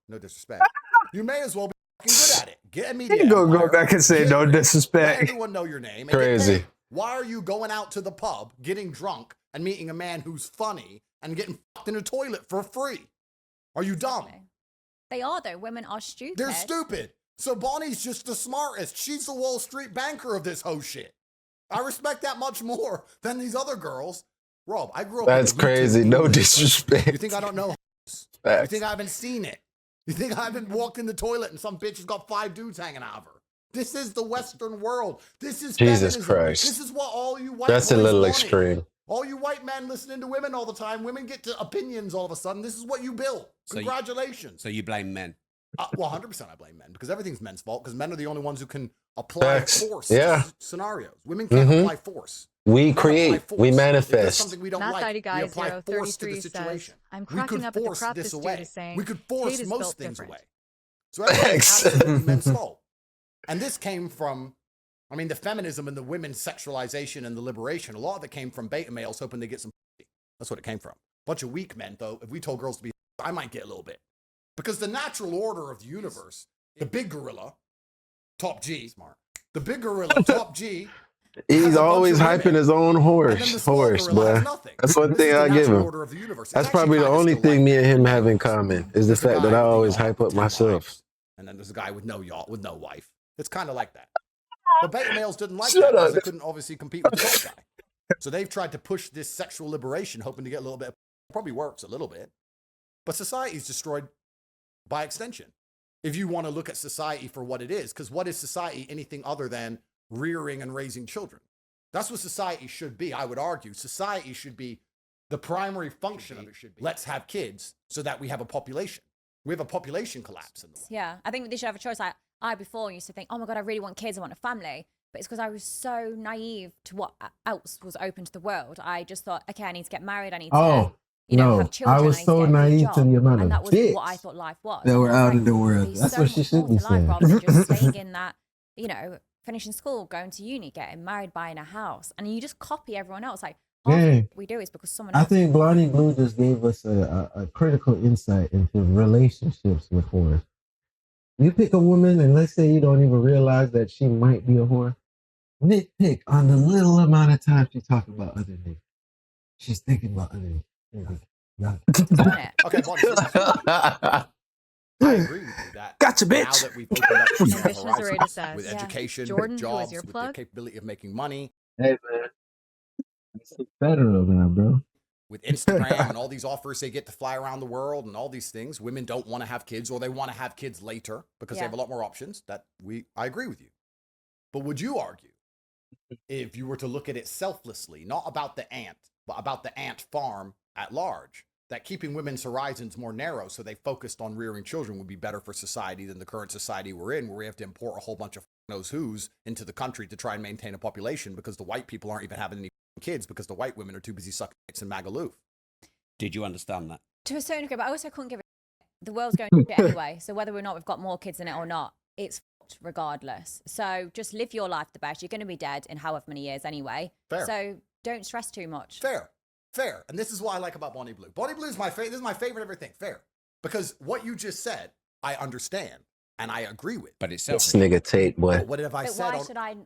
S1: no disrespect, you may as well be fucking good at it. Get a media
S3: You go
S1: empire,
S3: back and say
S1: get
S3: no
S1: rich,
S3: disrespect.
S1: let everyone know your name. And
S2: Crazy.
S1: get paid. Why are you going out to the pub, getting drunk, and meeting a man who's funny and getting fucked in a toilet for free? Are you dumb?
S5: They are though. Women are stupid.
S1: They're stupid. So Bonnie's just the smartest. She's the Wall Street banker of this whole shit. I respect that much more than these other girls. Rob, I grew up.
S2: That's
S1: in the
S2: crazy.
S1: rooted
S2: No
S1: English.
S2: disrespect.
S1: You think I don't know? You
S2: Facts.
S1: think I haven't seen it? You think I haven't walked in the toilet and some bitch has got 5 dudes hanging out of her? This is the Western world. This is
S2: Jesus
S1: feminism.
S2: Christ.
S1: This is what all you white
S2: That's a
S1: boys
S2: little
S1: wanted.
S2: extreme.
S1: All you white men listening to women all the time. Women get to opinions all of a sudden. This is what you built. Congratulations.
S4: So you blame men.
S1: Well, 100% I blame men because everything's men's fault because men are the only ones who can apply
S2: Facts.
S1: force
S2: Yeah.
S1: to scenarios. Women can't apply force.
S2: We
S1: Men apply
S2: create,
S1: force.
S2: we
S1: If there's
S2: manifest.
S1: something we don't
S6: Matt
S1: like,
S6: the
S1: we
S6: guy
S1: apply force to the
S6: 033 says,
S1: situation.
S6: I'm
S1: We
S6: cracking
S1: could
S6: up at the
S1: force
S6: crap
S1: this
S6: this dude
S1: away.
S6: is saying.
S1: We could
S6: Tate
S1: force
S6: is
S1: most
S6: built
S1: things
S6: different.
S1: away. So everything's
S2: Thanks.
S1: absolutely men's fault. And this came from, I mean, the feminism and the women's sexualization and the liberation, a lot of it came from beta males hoping to get some pussy. That's what it came from. Bunch of weak men, though. If we told girls to be, I might get a little bit. Because the natural order of the universe, the big gorilla, top G, smart. The big gorilla, top G, has
S2: He's
S1: a bunch
S2: always
S1: of
S2: hyping
S1: women,
S2: his own
S1: and then the
S2: horse,
S1: small gorilla has
S2: boy.
S1: nothing.
S2: That's one
S1: This
S2: thing
S1: is the
S2: I give
S1: natural
S2: him.
S1: order of the universe. It's
S2: That's
S1: actually
S2: probably the
S1: kinda
S2: only
S1: still
S2: thing
S1: like
S2: me and him
S1: that.
S2: have in common is the
S1: There's a
S2: fact
S1: guy
S2: that I
S1: with a
S2: always
S1: yacht
S2: hype
S1: with
S2: up
S1: 10
S2: myself.
S1: wives, and then there's a guy with no yacht, with no wife. It's kind of like that. But beta males didn't like
S2: Shut
S1: that because
S2: up.
S1: they couldn't obviously compete with the top guy. So they've tried to push this sexual liberation, hoping to get a little bit. Probably works a little bit. But society's destroyed by extension. If you want to look at society for what it is, because what is society anything other than rearing and raising children? That's what society should be, I would argue. Society should be, the primary function of it should be, let's have kids so that we have a population. We have a population collapse in the world.
S5: Yeah, I think they should have a choice. I before used to think, oh my God, I really want kids, I want a family. But it's because I was so naive to what else was open to the world. I just thought, okay, I need to get married, I need to have children.
S7: I was
S5: need
S7: so
S5: to get a good
S7: naive
S5: job.
S7: to the amount of
S5: and that was
S7: dicks
S5: what I thought life was.
S7: that were
S5: And I was
S7: out
S5: like,
S7: in the world.
S5: there's
S7: That's
S5: so
S7: what she
S5: much
S7: should
S5: more
S7: be
S5: to life
S7: saying.
S5: rather than just staying in that, finishing school, going to uni, getting married, buying a house. And you just copy everyone else. Like, half
S7: Yeah.
S5: what we do is because someone
S7: I
S5: else.
S7: think Blondie Blue just gave us a critical insight into relationships with whores. You pick a woman, and let's say you don't even realize that she might be a whore. Nitpick on the little amount of time she talking about other niggas. She's thinking about other niggas.
S5: on it.
S1: Okay, Bonnie, I agree with you that
S3: Gotcha,
S1: now
S3: bitch.
S1: that we've opened up the
S6: Ambitious
S1: horizons
S6: Dorita says,
S1: with
S6: yeah.
S1: education,
S6: Jordan,
S1: with
S6: who is
S1: jobs,
S6: your
S1: with
S6: plug?
S1: the capability of making money,
S7: Hey man, it's federal now, bro.
S1: with Instagram and all these offers they get to fly around the world and all these things, women don't want to have kids or they want to have kids later because they
S5: Yeah.
S1: have a lot more options. I agree with you. But would you argue if you were to look at it selflessly, not about the ant, but about the ant farm at large, that keeping women's horizons more narrow so they focused on rearing children would be better for society than the current society we're in, where we have to import a whole bunch of knows who's into the country to try and maintain a population because the white people aren't even having any kids because the white women are too busy sucking dicks in Magaluf.
S4: Did you understand that?
S5: To a certain degree, but I also couldn't give it. The world's going to shit anyway. So whether or not we've got more kids in it or not, it's regardless. So just live your life the best. You're going to be dead in however many years anyway.
S1: Fair.
S5: So don't stress too much.
S1: Fair. And this is what I like about Bonnie Blue. Bonnie Blue is my favorite. This is my favorite everything. Fair. Because what you just said, I understand and I agree with.
S4: But it's
S2: This
S4: selfish.
S2: nigga Tate, boy.
S1: But what have I
S5: But
S1: said?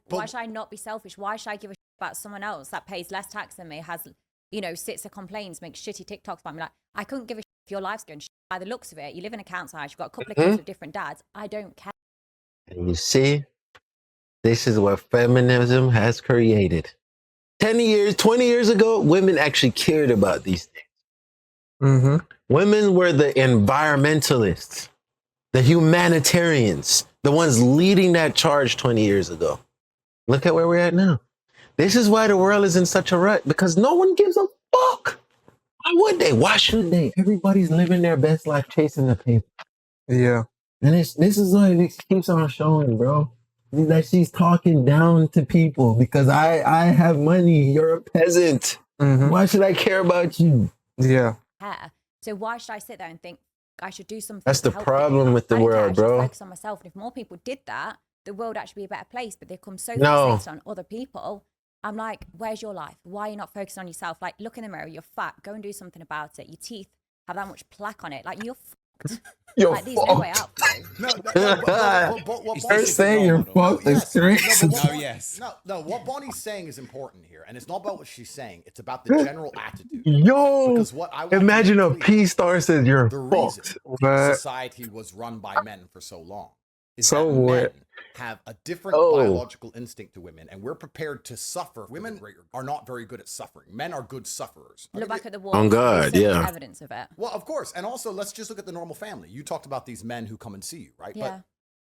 S5: why should I not be selfish? Why should I give a shit about someone else that pays less tax than me, has, sits and complains, makes shitty TikToks about me? Like, I couldn't give a shit if your life's going shit. By the looks of it, you live in a council house, you've got a couple of kids with different dads. I don't care.
S2: And you see, this is what feminism has created. 10 years, 20 years ago, women actually cared about these things.
S3: Mm-hmm.
S2: Women were the environmentalists, the humanitarians, the ones leading that charge 20 years ago. Look at where we're at now. This is why the world is in such a rut, because no one gives a fuck. Why would they? Why should they?
S7: Everybody's living their best life chasing the paper.
S3: Yeah.
S7: And this is what it keeps on showing, bro. That she's talking down to people because I have money. You're a peasant.
S3: Mm-hmm.
S7: Why should I care about you?
S3: Yeah.
S5: So why should I sit there and think I should do something?
S2: That's
S5: to
S2: the
S5: help
S2: problem
S5: it?
S2: with the
S5: I don't care,
S2: world,
S5: I should
S2: bro.
S5: focus on myself. And if more people did that, the world would actually be a better place. But they come so
S2: No.
S5: fixated on other people. I'm like, where's your life? Why are you not focusing on yourself? Like, look in the mirror. You're fat. Go and do something about it. Your teeth have that much plaque on it. Like, you're fucked.
S2: You're
S5: like, there's no way out for you.
S1: But what
S4: It's
S1: Bonnie's
S4: just
S7: saying you're
S4: model.
S7: fucked is crazy.
S1: but
S4: No, yes.
S1: No, what Bonnie's saying is important here. And it's not about what she's saying. It's about the general attitude.
S2: Yo,
S1: Because what I want to
S2: imagine a
S1: make clear,
S2: P-star says you're
S1: the reason
S2: fucked.
S3: But
S1: society was run by men for so long is
S3: So
S1: that
S3: what?
S1: men have a different
S2: Oh.
S1: biological instinct to women, and we're prepared to suffer. Women are not very good at suffering. Men are good sufferers.
S5: Look back at the war.
S2: On God,
S5: There's so much
S2: yeah.
S5: evidence of it.
S1: Well, of course. And also, let's just look at the normal family. You talked about these men who come and see you, right?
S5: Yeah.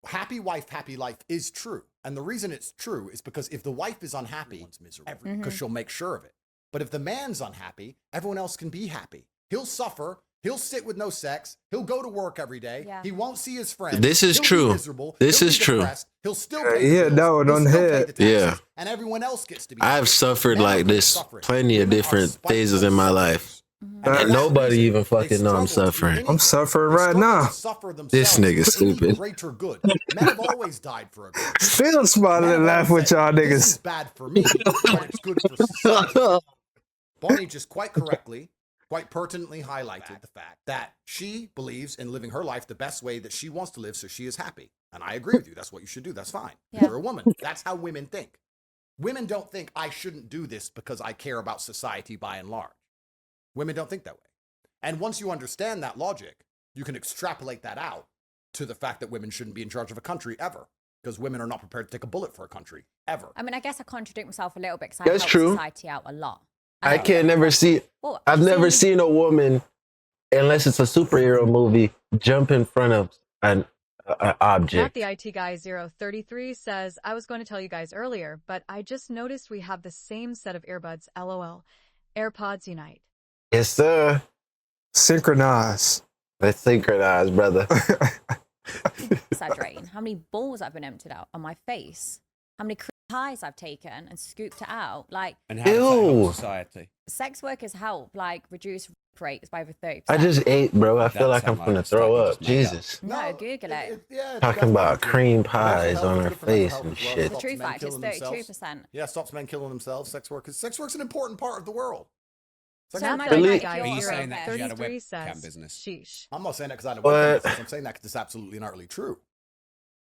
S1: But happy wife, happy life is true. And the reason it's true is because if the wife is unhappy, everyone's miserable because she'll make sure of it. But if the man's unhappy, everyone else can be happy. He'll suffer. He'll sit with no sex. He'll go to work every day.
S5: Yeah.
S1: He won't see his friends.
S2: This is
S1: He'll be
S2: true.
S1: miserable.
S2: This
S1: He'll
S2: is
S1: be
S2: true.
S1: depressed. He'll still pay the
S3: Yeah,
S1: bills.
S3: that one
S1: He'll
S3: on
S1: still pay
S3: head.
S1: the taxes,
S2: Yeah.
S1: And everyone else gets to be
S2: I've
S1: happy.
S2: suffered
S1: Men are
S2: like
S1: good at
S2: this
S1: suffering.
S2: plenty of
S1: Women are
S2: different
S1: spiteful
S2: phases in my
S1: suffers.
S2: life.
S5: Mhm.
S1: And
S2: And
S1: for that
S2: nobody
S1: reason,
S2: even
S1: they
S2: fucking know I'm
S1: struggle to
S2: suffering.
S1: any-
S3: I'm suffering
S1: they
S3: right
S1: struggle
S3: now.
S1: to suffer
S2: This
S1: themselves
S2: nigga's
S1: for any
S2: stupid.
S1: greater good. Men have always died for a good.
S3: Still
S1: Men
S3: smiling
S1: have
S3: and laugh
S1: always
S3: with
S1: said,
S3: y'all
S1: This is
S3: niggas.
S1: bad for me, but it's good for society. Bonnie just quite correctly, quite pertinently highlighted the fact that she believes in living her life the best way that she wants to live so she is happy. And I agree with you. That's what you should do. That's fine.
S5: Yeah.
S1: You're a woman. That's how women think. Women don't think I shouldn't do this because I care about society by and large. Women don't think that way. And once you understand that logic, you can extrapolate that out to the fact that women shouldn't be in charge of a country ever. Because women are not prepared to take a bullet for a country, ever.
S5: I mean, I guess I contradict myself a little bit because I
S2: That's
S5: help
S2: true.
S5: society out a lot.
S2: I can never see,
S5: Well,
S2: I've
S5: see,
S2: never seen a woman, unless it's a superhero movie, jump in front of an
S6: Not
S2: object.
S6: the IT guy 033 says, I was going to tell you guys earlier, but I just noticed we have the same set of earbuds. LOL. AirPods unite.
S2: Yes, sir.
S3: Synchronize.
S2: Let's synchronize, brother.
S5: exaggerating. How many balls I've been emptied out on my face? How many pies I've taken and scooped it out? Like,
S4: And how does that help
S2: Ew.
S4: society?
S5: sex workers help like reduce rape rates by over 30%.
S2: I just ate, bro. I feel
S4: That
S2: like I'm
S4: sound
S2: gonna
S4: like
S2: throw
S4: stuff you
S2: up.
S4: just made up.
S2: Jesus.
S5: No, Google it.
S1: Yeah,
S2: Talking about cream pies
S1: Mental
S2: on
S1: health
S2: our
S1: is good for mental
S2: face
S1: health
S2: and
S1: as well.
S2: shit.
S5: The
S1: Stops
S5: true
S1: men
S5: fact is
S1: killing themselves.
S5: 32%.
S1: Yeah, stops men killing themselves. Sex work. Sex work's an important part of the world. Sex
S5: So
S1: work-
S5: my
S2: Really?
S5: like
S4: Are
S5: your
S4: you saying that 'cause you had a
S6: 33
S4: webcam
S6: says,
S4: business?
S6: sheesh.
S1: I'm not saying that because I had a
S2: What?
S1: webcam business. I'm saying that because it's absolutely and utterly true.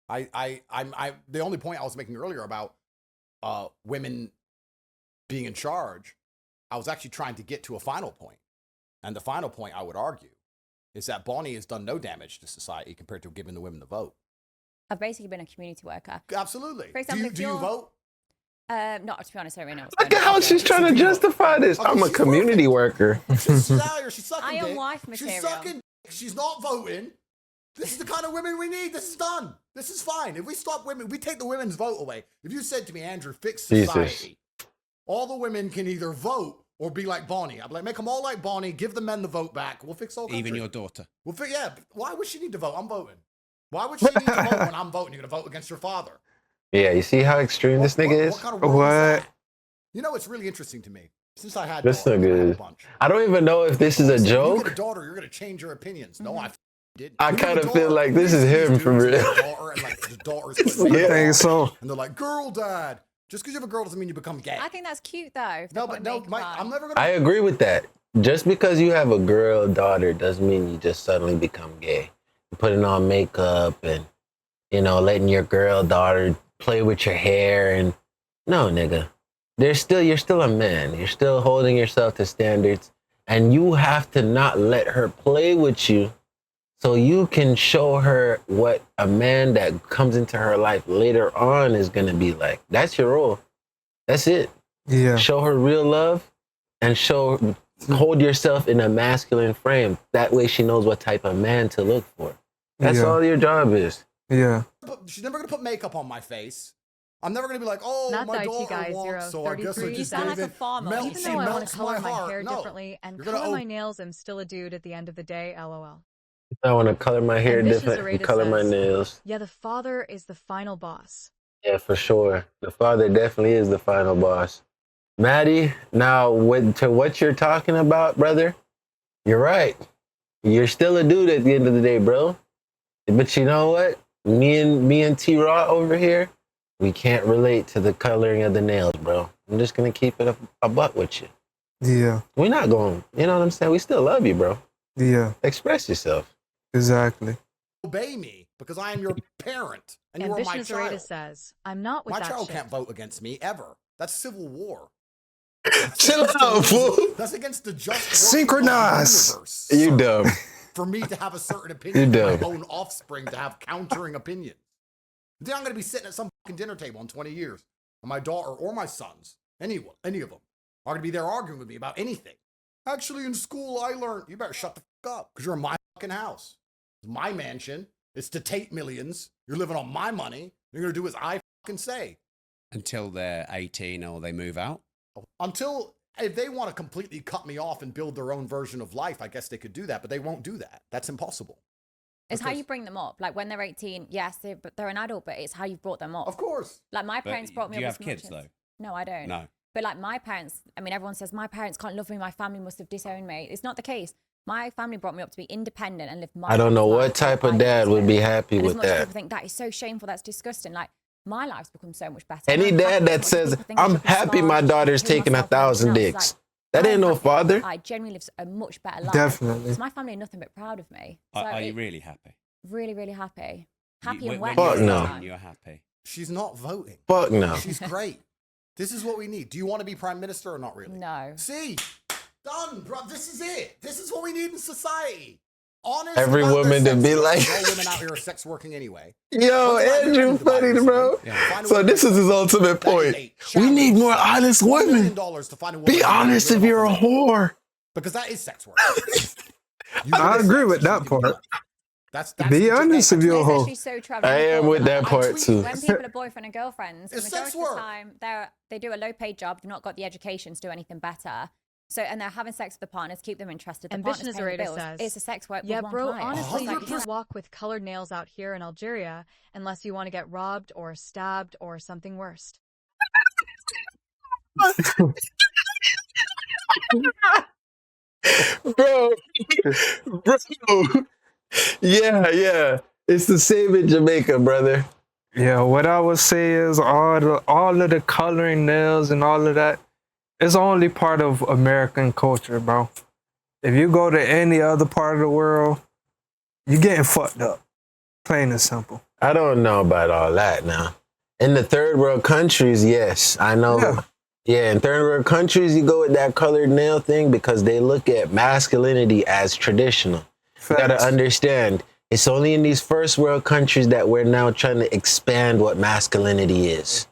S1: The only point I was making earlier about women being in charge, I was actually trying to get to a final point. And the final point I would argue is that Bonnie has done no damage to society compared to giving the women the vote.
S5: I've basically been a community worker.
S1: Absolutely.
S5: For example, if
S1: do you
S5: you're-
S1: vote?
S5: Not to be honest, I don't really know what's
S2: Look
S5: going
S2: at how
S5: on.
S2: she's trying to justify this.
S1: Okay,
S2: I'm a
S1: she's
S2: community worker.
S1: She's out here. She's sucking
S5: I am
S1: dick.
S5: wife
S1: She's
S5: material.
S1: sucking. She's not voting. This is the kind of women we need. This is done. This is fine. If we stop women, we take the women's vote away. If you said to me, Andrew, fix society,
S2: Jesus.
S1: all the women can either vote or be like Bonnie. I'd be like, make them all like Bonnie. Give the men the vote back. We'll fix all country.
S4: Even your daughter.
S1: Yeah. Why would she need to vote? I'm voting. Why would she need to vote when I'm voting? You're gonna vote against your father.
S2: Yeah, you see how extreme this nigga is?
S1: What kind of world is
S3: What?
S1: that? You know, it's really interesting to me. Since I had
S2: This
S1: daughters, I had
S2: nigga
S1: a
S2: is-
S1: bunch.
S2: I don't even know if this is a
S1: You get a
S2: joke.
S1: daughter, you're gonna change your opinions. No, I didn't.
S2: I
S1: When
S2: kind
S1: you're
S2: of
S1: a
S2: feel
S1: daughter,
S2: like this is
S1: these
S2: him
S1: dudes
S2: for
S1: with
S2: real.
S1: their daughter and, like, the daughter's put
S3: I
S1: makeup
S3: think
S1: on,
S3: so.
S1: and they're like, girl dad. Just because you have a girl doesn't mean you become gay.
S5: I think that's cute though. if
S1: No,
S5: they're
S1: but
S5: putting
S1: no,
S5: makeup on.
S1: I'm never gonna.
S2: I agree with that. Just because you have a girl daughter doesn't mean you just suddenly become gay. You're putting on makeup and, you know, letting your girl daughter play with your hair and no, nigga. You're still a man. You're still holding yourself to standards, and you have to not let her play with you so you can show her what a man that comes into her life later on is gonna be like. That's your role. That's it.
S3: Yeah.
S2: Show her real love and hold yourself in a masculine frame. That way she knows what type of man to look for. That's
S3: Yeah.
S2: all your job is.
S3: Yeah.
S1: She's never gonna put makeup on my face. I'm never gonna be like, oh,
S6: Not
S1: my
S6: the IT
S1: daughter
S6: guy,
S1: wants, so I guess I
S6: 033.
S5: You
S1: just
S5: sound
S1: gave
S5: like a
S1: it.
S5: farmer.
S1: Melt,
S6: Even
S1: she
S6: though I want
S1: melts
S6: to color
S1: my
S6: my
S1: heart.
S6: hair
S1: No.
S6: differently and
S1: You're gonna
S6: color my nails, I'm still a dude at the end of the day, lol.
S2: I want to color my hair
S6: And Vicious
S2: different and
S6: Areta
S2: color my
S6: says,
S2: nails.
S6: Yeah, the father is the final boss.
S2: Yeah, for sure. The father definitely is the final boss. Maddie, now to what you're talking about, brother, you're right. You're still a dude at the end of the day, bro. But you know what? Me and T-Raw over here, we can't relate to the coloring of the nails, bro. I'm just gonna keep it a buck with you.
S3: Yeah.
S2: We're not going, you know what I'm saying? We still love you, bro.
S3: Yeah.
S2: Express yourself.
S3: Exactly.
S1: obey me because I am your parent and you
S6: And
S1: are my
S6: Vishnu Zareta
S1: child.
S6: says, I'm not with
S1: My
S6: that
S1: child
S6: shit.
S1: can't vote against me ever. That's civil war.
S2: Chill out, fool.
S1: That's against the just
S3: Synchronize.
S1: universe.
S2: You
S1: sir.
S2: dumb.
S1: For me to have a certain opinion,
S2: You
S1: for my
S2: dumb.
S1: own offspring to have countering opinions. Then I'm going to be sitting at some fucking dinner table in 20 years, and my daughter or my sons, any of them, are going to be there arguing with me about anything. Actually, in school, I learned. You better shut the fuck up, because you're in my fucking house. It's my mansion. It's to Tate millions. You're living on my money. You're going to do as I fucking say.
S4: Until they're 18 or they move out.
S1: Until, if they want to completely cut me off and build their own version of life, I guess they could do that, but they won't do that. That's impossible.
S5: It's how
S1: Because-
S5: you bring them up. Like when they're 18, yes, they're an adult, but it's how you've brought them up.
S1: Of course.
S5: Like my
S4: But
S5: parents brought me
S4: do you
S5: up
S4: have
S5: as
S4: kids,
S5: much
S4: though?
S5: as- No, I don't.
S4: No.
S5: But like my parents, I mean, everyone says my parents can't love me. My family must have disowned me. It's not the case. My family brought me up to be independent and live my
S2: I don't know
S5: life
S2: what type
S5: I
S2: of dad would be
S5: live.
S2: happy
S5: And as
S2: with
S5: much as
S2: that.
S5: people think that is so shameful, that's disgusting. Like my life's become so much better.
S2: Any
S5: I'm
S2: dad
S5: happy.
S2: that
S5: As much as
S2: says,
S5: people think I
S2: I'm
S5: should be
S2: happy
S5: smart,
S2: my daughter's
S5: kill
S2: taking
S5: myself and
S2: 1,000
S5: everything else,
S2: dicks.
S5: like,
S2: That ain't
S5: I'm
S2: no
S5: happy.
S2: father.
S5: I genuinely live a much better life.
S3: Definitely.
S5: So my family are nothing but proud of me. So
S4: Are you
S5: it-
S4: really happy?
S5: really, really happy. Happy
S4: You-
S5: and
S4: when
S5: wet.
S2: Fuck
S4: you're
S2: no.
S4: 18, you're happy.
S1: She's not voting.
S2: Fuck no.
S1: She's great. This is what we need. Do you want to be prime minister or not really?
S5: No.
S1: See? Done, bro. This is it. This is what we need in society. Honest
S2: Every
S1: about their
S2: woman to
S1: sex
S2: be
S1: work.
S2: like-
S1: All women out here are sex working anyway.
S2: Yo,
S1: When's the last time
S2: Andrew,
S1: you divided
S2: funny,
S1: this
S2: bro.
S1: thing?
S4: Yeah.
S1: Find a
S2: So
S1: woman
S2: this
S1: that
S2: is his
S1: does-
S2: ultimate
S1: that is
S2: point.
S1: a
S2: We need
S1: challenge.
S2: more honest
S1: $1
S2: women.
S1: million to find a woman
S2: Be
S1: that
S2: honest
S1: live
S2: if you're a
S1: off of it.
S2: whore.
S1: Because that is sex work.
S3: I agree with that part.
S1: That's
S3: Be
S1: the-
S3: honest if you're a
S5: It's
S3: hoe.
S5: actually so true. I've
S2: I
S5: never
S2: am
S5: thought
S2: with
S5: of
S2: that
S1: I
S2: part
S1: tweet
S2: too.
S5: When people are boyfriend and girlfriends, the
S1: It's
S5: majority
S1: sex
S5: of
S1: work.
S5: the time they do a low paid job, they've not got the education to do anything better. So and they're having sex with the partners, keep them interested. The
S6: And
S5: partner's
S6: Vishnu
S5: paying the
S6: Zareta
S5: bills.
S6: says,
S5: It's a sex work.
S6: Yeah,
S5: with one
S6: bro,
S5: client.
S6: honestly, you
S1: 100%.
S6: can't walk with colored nails out here in Algeria unless you want to get robbed or stabbed or something worse.
S2: Bro. Yeah. It's the same in Jamaica, brother.
S3: Yeah, what I would say is all of the coloring nails and all of that is only part of American culture, bro. If you go to any other part of the world, you're getting fucked up. Plain and simple.
S2: I don't know about all that now. In the third world countries, yes, I know. Yeah, in third world countries, you go with that colored nail thing because they look at masculinity as traditional. You gotta
S3: Facts.
S2: understand, it's only in these first world countries that we're now trying to expand what masculinity is.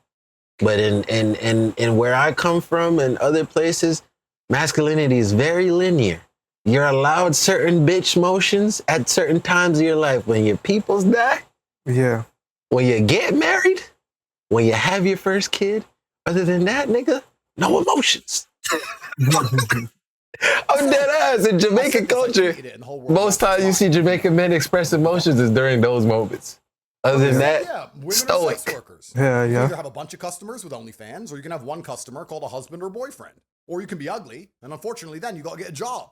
S2: But in where I come from and other places, masculinity is very linear. You're allowed certain bitch motions at certain times of your life. When your peoples die,
S3: Yeah.
S2: when you get married, when you have your first kid. Other than that, nigga, no emotions. I'm dead ass. In Jamaican culture, most times you see Jamaican men express emotions is during those moments. Other than that,
S1: women are
S2: stoic.
S1: sex workers.
S3: Yeah,
S1: You
S3: yeah.
S1: either have a bunch of customers with OnlyFans, or you can have one customer called a husband or boyfriend. Or you can be ugly, and unfortunately then you gotta get a job.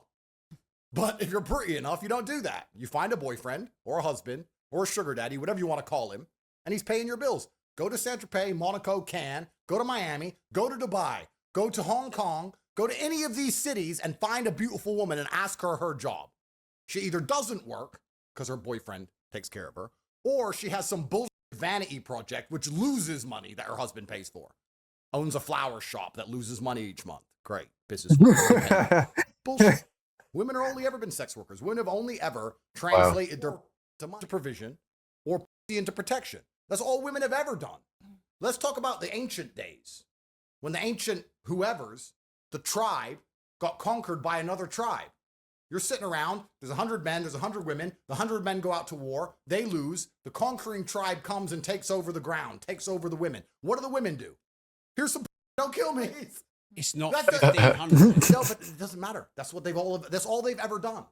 S1: But if you're pretty enough, you don't do that. You find a boyfriend or a husband or a sugar daddy, whatever you want to call him, and he's paying your bills. Go to Saint-Tropez, Monaco, Cannes, go to Miami, go to Dubai, go to Hong Kong, go to any of these cities and find a beautiful woman and ask her job. She either doesn't work because her boyfriend takes care of her, or she has some bullshit vanity project which loses money that her husband pays for. Owns a flower shop that loses money each month. Great. Business. Bullshit. Women are only ever been sex workers. Women have only ever translated their to provision or into protection. That's all women have ever done. Let's talk about the ancient days. When the ancient whoever's, the tribe, got conquered by another tribe. You're sitting around, there's 100 men, there's 100 women, the 100 men go out to war, they lose, the conquering tribe comes and takes over the ground, takes over the women. What do the women do? Here's some, don't kill me.
S4: It's not
S1: That's
S4: 1,500.
S1: No, but it doesn't matter. That's all they've ever done.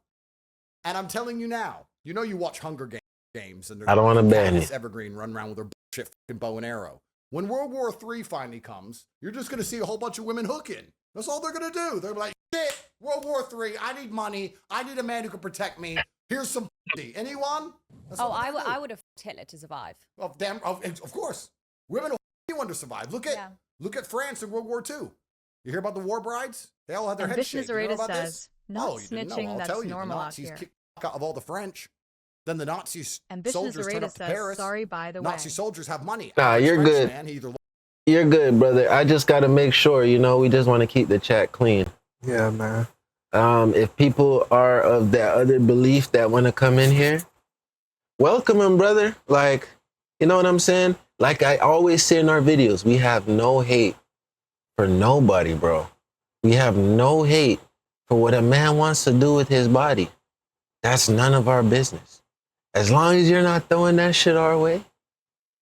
S1: And I'm telling you now, you know you watch Hunger Games and
S2: I don't want to ban
S1: this
S2: it.
S1: Evergreen run around with her bullshit fucking bow and arrow. When World War III finally comes, you're just going to see a whole bunch of women hooking. That's all they're going to do. They're like, shit, World War III, I need money. I need a man who can protect me. Here's some pussy. Anyone? That's
S5: Oh,
S1: what they're gonna do.
S5: I would have Hitler to survive.
S1: Well, damn, of course. Women will anyone to survive. Look at France in World War II. You hear about the war brides? They all had their heads
S6: Ambitious
S1: shaved. You know
S6: Areta
S1: about
S6: says,
S1: this?
S6: not
S1: Oh, you didn't know.
S6: snitching,
S1: I'll
S6: that's
S1: tell you.
S6: normal
S1: The
S6: out
S1: Nazis
S6: here.
S1: kicked the fuck out of all the French. Then the Nazis
S6: Ambitious
S1: soldiers turn
S6: Areta
S1: up to
S6: says,
S1: Paris.
S6: sorry, by the
S1: Nazi
S6: way.
S1: soldiers have money.
S2: Nah,
S1: Average
S2: you're
S1: French
S2: good.
S1: Man, he either
S2: You're good, brother. I just got to make sure, we just want to keep the chat clean.
S3: Yeah, man.
S2: If people are of that other belief that want to come in here, welcome them, brother. Like, you know what I'm saying? Like I always say in our videos, we have no hate for nobody, bro. We have no hate for what a man wants to do with his body. That's none of our business. As long as you're not throwing that shit our way,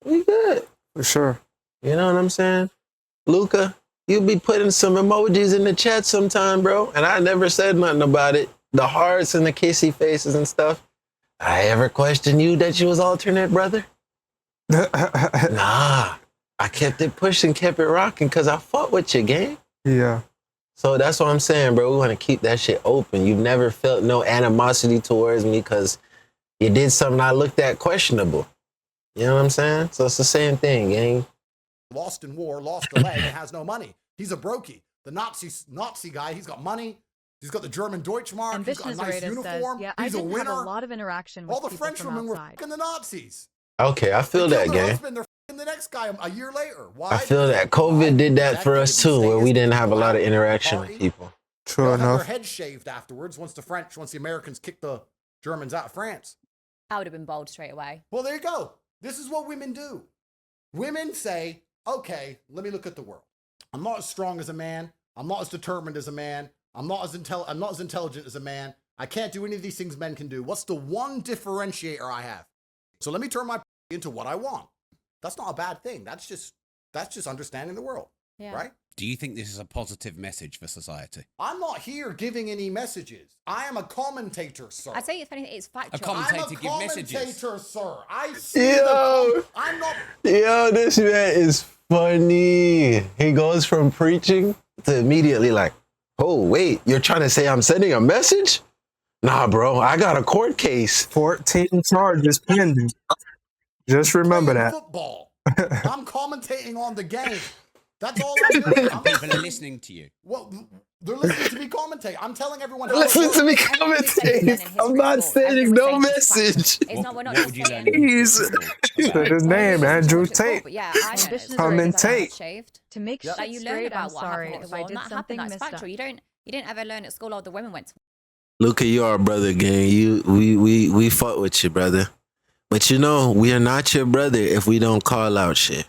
S2: we good.
S3: For sure.
S2: You know what I'm saying? Luca, you be putting some emojis in the chat sometime, bro. And I never said nothing about it. The hearts and the kissy faces and stuff. I ever questioned you that you was alternate, brother? Nah. I kept it pushing, kept it rocking because I fought with you, gang.
S3: Yeah.
S2: So that's what I'm saying, bro. We want to keep that shit open. You've never felt no animosity towards me because you did something I looked at questionable. You know what I'm saying? So it's the same thing, gang.
S1: lost in war, lost a leg, and has no money. He's a brokey. The Nazi guy, he's got money. He's got the German Deutschmark. He's got a nice uniform.
S6: Yeah,
S1: he's
S6: I
S1: a
S6: didn't
S1: winner.
S6: have a lot of interaction with
S1: All the
S6: people
S1: French
S6: from
S1: women were
S6: outside.
S1: fucking the Nazis.
S2: Okay, I feel
S1: They
S2: that,
S1: killed their
S2: gang.
S1: husband, they're fucking the next guy a year later. Why?
S2: I feel that. COVID did that for us too, where we didn't have a lot of interaction with people.
S3: True
S1: They'll have their
S3: enough.
S1: heads shaved afterwards once the Americans kicked the Germans out of France.
S5: I would have been bold straight away.
S1: Well, there you go. This is what women do. Women say, okay, let me look at the world. I'm not as strong as a man. I'm not as determined as a man. I'm not as intelligent as a man. I can't do any of these things men can do. What's the one differentiator I have? So let me turn my into what I want. That's not a bad thing. That's just understanding the world,
S5: Yeah.
S1: right?
S4: Do you think this is a positive message for society?
S1: I'm not here giving any messages. I am a commentator, sir.
S5: I'd say if anything, it's factual.
S4: commentator.
S1: I'm a
S4: give messages.
S1: commentator, sir. I see
S2: Yo.
S1: I'm not.
S2: Yo, this man is funny. He goes from preaching to immediately like, oh, wait, you're trying to say I'm sending a message? Nah, bro, I got a court case.
S3: 14 charges pending. Just remember
S1: playing
S3: that.
S1: Football. I'm commentating on the game. That's all I'm doing.
S4: People are listening to you.
S1: Well, they're listening to me commentate. I'm telling everyone. How
S2: Listen
S1: it
S2: to me
S1: works.
S2: commentate. I'm not sending no message.
S5: It's not, we're not
S4: What
S5: just
S4: would you
S5: saying.
S4: learn? in
S2: He's-
S4: school
S3: Said
S4: about?
S3: his name, Andrew
S5: It's cool,
S3: Tate.
S5: but yeah, I
S6: Ambitious
S5: know.
S6: Come
S3: and
S5: Because I
S3: Tate.
S5: got shaved.
S6: To make shit
S5: Like you learn
S6: straight, I'm
S5: about what
S6: sorry
S5: happened at
S6: if
S5: the
S6: I
S5: war,
S6: did
S5: and that
S6: something
S5: happened. That's
S6: messed up.
S5: factual. You didn't ever learn at school. All the women went to.
S2: Look at your brother, gang. We fought with you, brother. But you know, we are not your brother if we don't call out shit.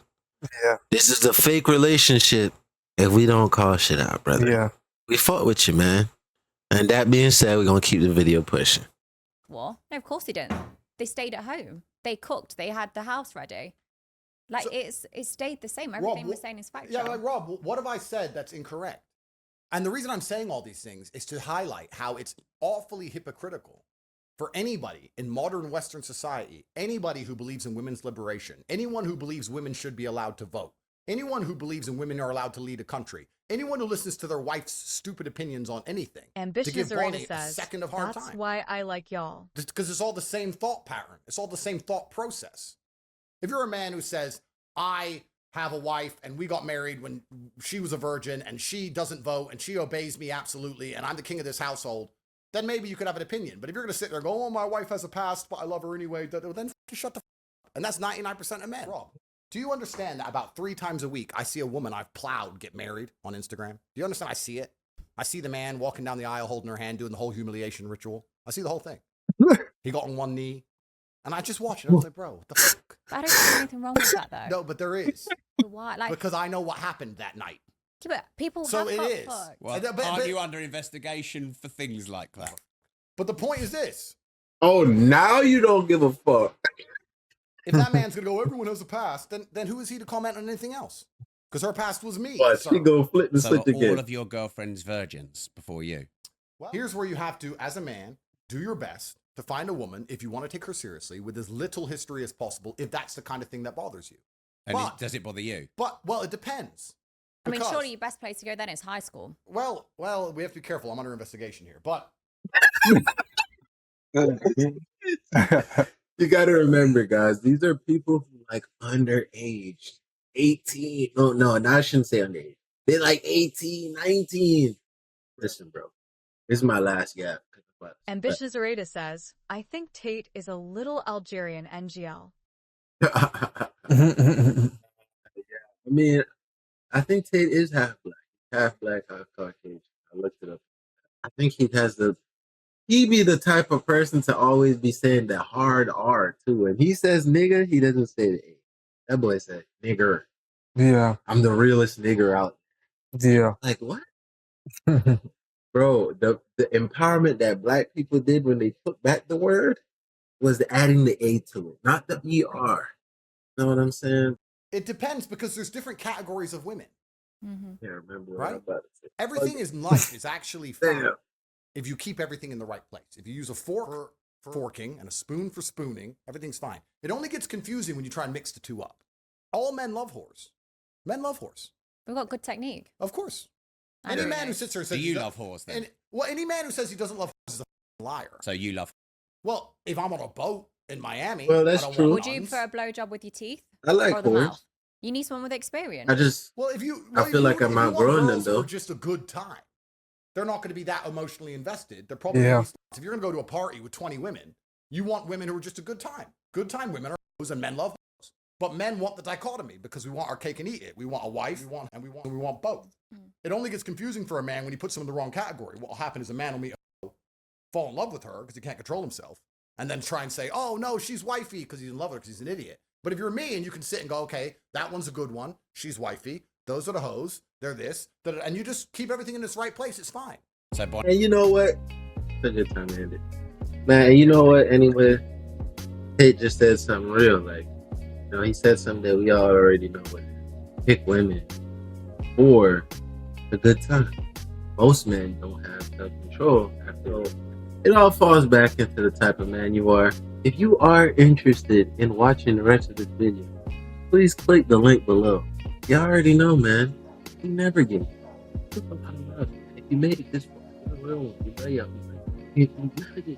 S3: Yeah.
S2: This is a fake relationship if we don't call shit out, brother.
S3: Yeah.
S2: We fought with you, man. And that being said, we're going to keep the video pushing.
S5: War? No, of course they didn't. They stayed at home. They cooked. They had the house ready. Like
S1: So-
S5: it stayed the same. Everything
S1: Rob,
S5: we're saying is factual.
S1: Yeah, like Rob, what have I said that's incorrect? And the reason I'm saying all these things is to highlight how it's awfully hypocritical for anybody in modern Western society, anybody who believes in women's liberation, anyone who believes women should be allowed to vote, Anyone who believes in women are allowed to lead a country. Anyone who listens to their wife's stupid opinions on anything.
S6: Ambitious
S1: to give
S6: Arena
S1: Bonnie a
S6: says,
S1: second of hard
S6: that's
S1: time.
S6: why I like y'all.
S1: Because it's all the same thought pattern. It's all the same thought process. If you're a man who says, I have a wife and we got married when she was a virgin and she doesn't vote and she obeys me absolutely and I'm the king of this household, then maybe you could have an opinion. But if you're going to sit there and go, oh, my wife has a past, but I love her anyway, then shut the up. And that's 99% of men. Rob, do you understand that about 3 times a week, I see a woman I've plowed get married on Instagram? Do you understand? I see it. I see the man walking down the aisle holding her hand, doing the whole humiliation ritual. I see the whole thing. He got on one knee. And I just watched it. I was like, bro, what the fuck?
S5: But I don't see anything wrong with that though.
S1: No, but there is.
S5: But why? Like,
S1: Because I know what happened that night.
S5: but people
S1: So
S5: have
S1: it
S5: got
S1: is.
S5: fucked.
S4: Well,
S1: But-
S4: aren't you under investigation for things like that?
S1: But the point is this.
S2: Oh, now you don't give a fuck.
S1: If that man's going to go, everyone has a past, then who is he to comment on anything else? Because her past was me.
S2: But
S1: sir.
S2: she go flip the
S4: So
S2: switch
S4: all
S2: again.
S4: of your girlfriend's virgins before you.
S1: Well, here's where you have to, as a man, do your best to find a woman, if you want to take her seriously, with as little history as possible, if that's the kind of thing that bothers you.
S4: And
S1: But-
S4: does it bother you?
S1: But, well, it depends.
S5: I mean,
S1: Because-
S5: surely your best place to go then is high school.
S1: Well, we have to be careful. I'm under investigation here. But
S2: You got to remember, guys, these are people who like underage. 18. No, I shouldn't say underage. They're like 18, 19. Listen, bro, this is my last gap.
S6: Ambitious Arena says, I think Tate is a little Algerian NGL.
S2: I mean, I think Tate is half black, half Caucasian. I looked it up. I think he be the type of person to always be saying the hard R too. When he says nigga, he doesn't say the A. That boy said nigger.
S3: Yeah,
S2: I'm the realest nigger out.
S3: yeah.
S2: Like what? Bro, the empowerment that black people did when they took back the word was adding the A to it, not the ER. Know what I'm saying?
S1: it depends because there's different categories of women.
S5: Mm-hmm.
S2: Can't remember what
S1: Right?
S2: I'm about to say.
S1: Everything in life is actually fine
S2: Damn.
S1: if you keep everything in the right place. If you use a fork for forking and a spoon for spooning, everything's fine. It only gets confusing when you try and mix the two up. All men love whores. Men love whores.
S5: We've got good technique.
S1: Of course.
S5: I
S1: Any
S5: don't
S1: man
S5: know.
S1: who sits there and
S4: Do
S1: says
S4: you
S1: he
S4: love whores then?
S1: any man who says he doesn't love whores is a f***ing liar.
S4: So you love.
S1: Well, if I'm on a boat in Miami,
S2: Well, that's
S1: I don't
S2: true.
S1: want
S5: Would you
S1: nuns.
S5: prefer a blowjob with your teeth
S2: I like
S5: or the
S2: whores.
S5: mouth? You need someone with experience.
S2: I just
S1: Well, if you,
S2: I feel like I'm
S1: if you want
S2: outgrowing them,
S1: girls who
S2: though.
S1: are just a good time. They're not going to be that emotionally invested. They're probably
S3: Yeah.
S1: gonna be, if you're going to go to a party with 20 women, you want women who are just a good time. Good time women are hoes and men love hoes. But men want the dichotomy because we want our cake and eat it. We want a wife, we want both. It only gets confusing for a man when he puts them in the wrong category. What will happen is a man will meet a hoe, fall in love with her because he can't control himself, and then try and say, oh no, she's wifey because he's in love with her because he's an idiot. But if you're me and you can sit and go, okay, that one's a good one, she's wifey, those are the hoes, they're this, and you just keep everything in its right place, it's fine.
S4: So Bonnie,
S2: And you know what? It's a good time to end it. Man, and you know what? Anyway, Tate just said something real. Like, you know, he said something that we all already know. What pick women for a good time. Most men don't have self-control. After all, it all falls back into the type of man you are. If you are interested in watching the rest of this video, please click the link below. You already know, man. You never get it. If you made it this far, you're a real one. You love you.